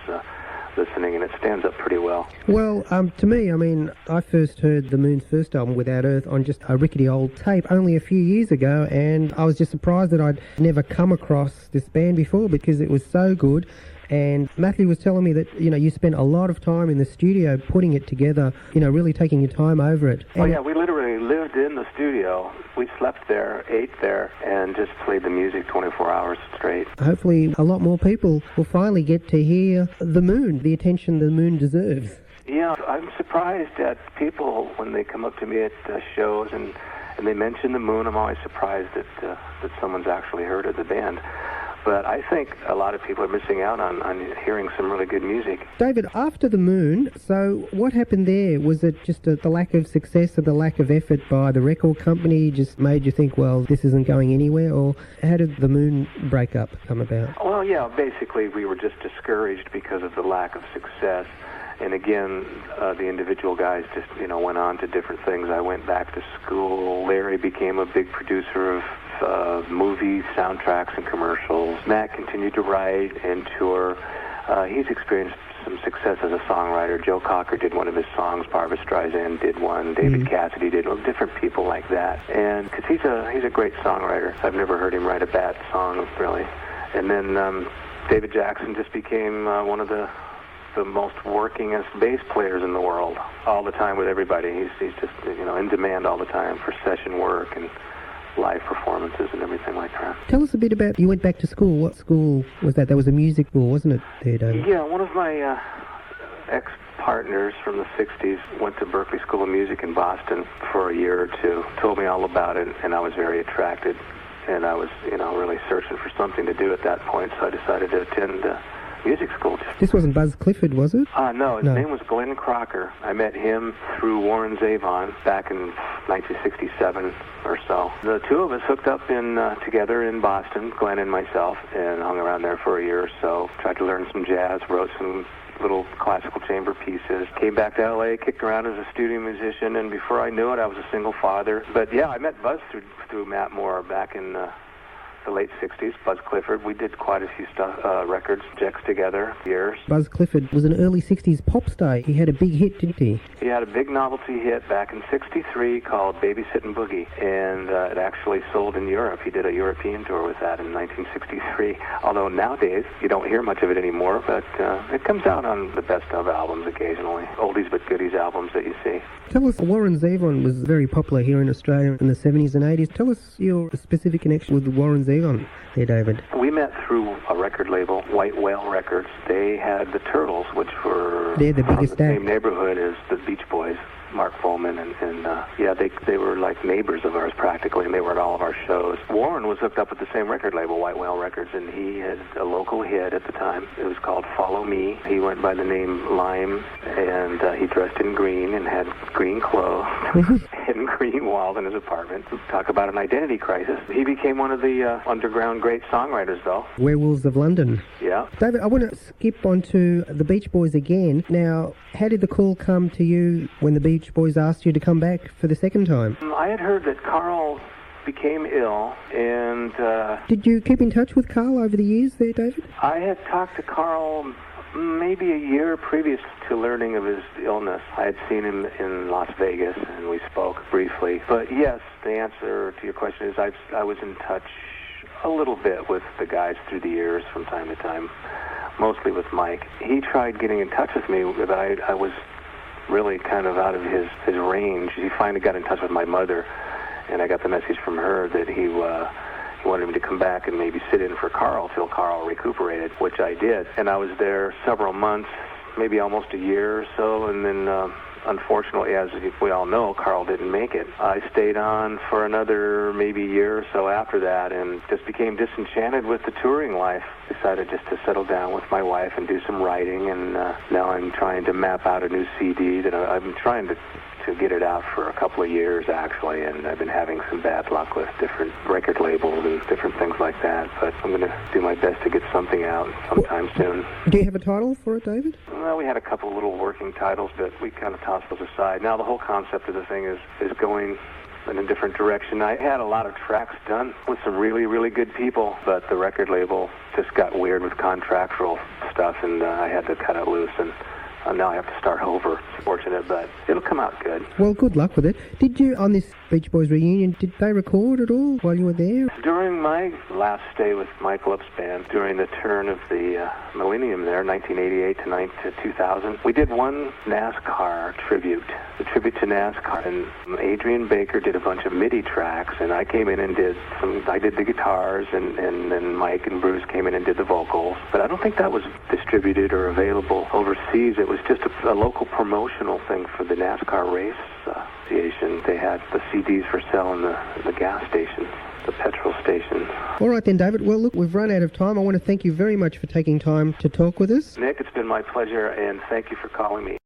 listening, and it stands up pretty well. Well, to me, I mean, I first heard the Moon's first album, Without Earth, on just a rickety old tape only a few years ago, and I was just surprised that I'd never come across this band before because it was so good. And Matthew was telling me that, you know, you spent a lot of time in the studio putting it together, you know, really taking your time over it. And yeah, we literally lived in the studio. We slept there, ate there, and just played the music 24 hours straight. Hopefully a lot more people will finally get to hear the Moon, the attention the Moon deserves. Yeah, I'm surprised at people when they come up to me at shows and they mention the Moon. I'm always surprised that someone's actually heard of the band. But I think a lot of people are missing out on hearing some really good music. David, after the Moon, so what happened there? Was it just the lack of success or the lack of effort by the record company just made you think, well, this isn't going anywhere? Or how did the Moon breakup come about? Well, yeah, basically we were just discouraged because of the lack of success. And again, the individual guys just, you know, went on to different things. I went back to school. Larry became a big producer of movie soundtracks and commercials. Matt continued to write and tour. He's experienced some success as a songwriter. Joe Cocker did one of his songs. Barbra Streisand did one. David Cassidy did one. Different people like that. And because he's a great songwriter. I've never heard him write a bad song, really. And then David Jackson just became one of the most workingest bass players in the world, all the time with everybody. He's just, you know, in demand all the time for session work and live performances and everything like that. Tell us a bit about, you went back to school. What school was that? That was a music school, wasn't it, there, David? Yeah, one of my ex-partners from the 60s went to Berklee School of Music in Boston for a year or two, told me all about it, and I was very attracted. And I was, you know, really searching for something to do at that point, so I decided to attend music school. This wasn't Buzz Clifford, was it? No, his name was Glenn Crocker. I met him through Warren Zevon back in 1967 or so. The two of us hooked up together in Boston, Glenn and myself, and hung around there for a year or so. Tried to learn some jazz, wrote some little classical chamber pieces. Came back to L.A., kicked around as a studio musician, and before I knew it, I was a single father. But yeah, I met Buzz through Matt Moore back in the late 60s, Buzz Clifford. We did quite a few records, projects together, years. Buzz Clifford was an early 60s pop star. He had a big hit, didn't he? He had a big novelty hit back in 63 called Babysittin' Boogie, and it actually sold in Europe. He did a European tour with that in 1963, although nowadays you don't hear much of it anymore, but it comes out on the best of albums occasionally, oldies but goodies albums that you see. Tell us, Warren Zevon was very popular here in Australia in the 70s and 80s. Tell us your specific connection with Warren Zevon there, David. We met through a record label, White Whale Records. They had the Turtles, which were they're the biggest from the same neighborhood as the Beach Boys, Mark Foreman, and they were like neighbors of ours practically, and they were at all of our shows. Warren was hooked up with the same record label, White Whale Records, and he had a local hit at the time. It was called Follow Me. He went by the name Lime, and he dressed in green and had green clothes. Ben Greenwald in his apartment. Talk about an identity crisis. He became one of the underground great songwriters, though. Werewolves of London. Yeah. David, I want to skip on to the Beach Boys again. Now, how did the call come to you when the Beach Boys asked you to come back for the second time? I had heard that Carl became ill, and Did you keep in touch with Carl over the years there, David? I had talked to Carl maybe a year previous to learning of his illness. I had seen him in Las Vegas, and we spoke briefly. But yes, the answer to your question is I was in touch a little bit with the guys through the years from time to time, mostly with Mike. He tried getting in touch with me, but I was really kind of out of his range. He finally got in touch with my mother, and I got the message from her that he wanted me to come back and maybe sit in for Carl till Carl recuperated, which I did. And I was there several months, maybe almost a year or so, and then unfortunately, as we all know, Carl didn't make it. I stayed on for another maybe year or so after that and just became disenchanted with the touring life. Decided just to settle down with my wife and do some writing, and now I'm trying to map out a new CD that I've been trying to get it out for a couple of years, actually, and I've been having some bad luck with different record labels and different things like that, but I'm going to do my best to get something out sometime soon. Do you have a title for it, David? Well, we had a couple little working titles, but we kind of tossed those aside. Now the whole concept of the thing is going in a different direction. I had a lot of tracks done with some really, really good people, but the record label just got weird with contractual stuff, and I had to cut it loose, and now I have to start over. It's fortunate, but it'll come out good. Well, good luck with it. Did you, on this Beach Boys reunion, did they record at all while you were there? During my last stay with Mike Lipp's band, during the turn of the millennium there, 1988 to 2000, we did one NASCAR tribute, a tribute to NASCAR. And Adrian Baker did a bunch of MIDI tracks, and I came in and I did the guitars, and then Mike and Bruce came in and did the vocals. But I don't think that was distributed or available overseas. It was just a local promotional thing for the NASCAR race association. They had the CDs for sale in the gas stations, the petrol stations. All right then, David. Well, look, we've run out of time. I want to thank you very much for taking time to talk with us. Nick, it's been my pleasure, and thank you for calling me.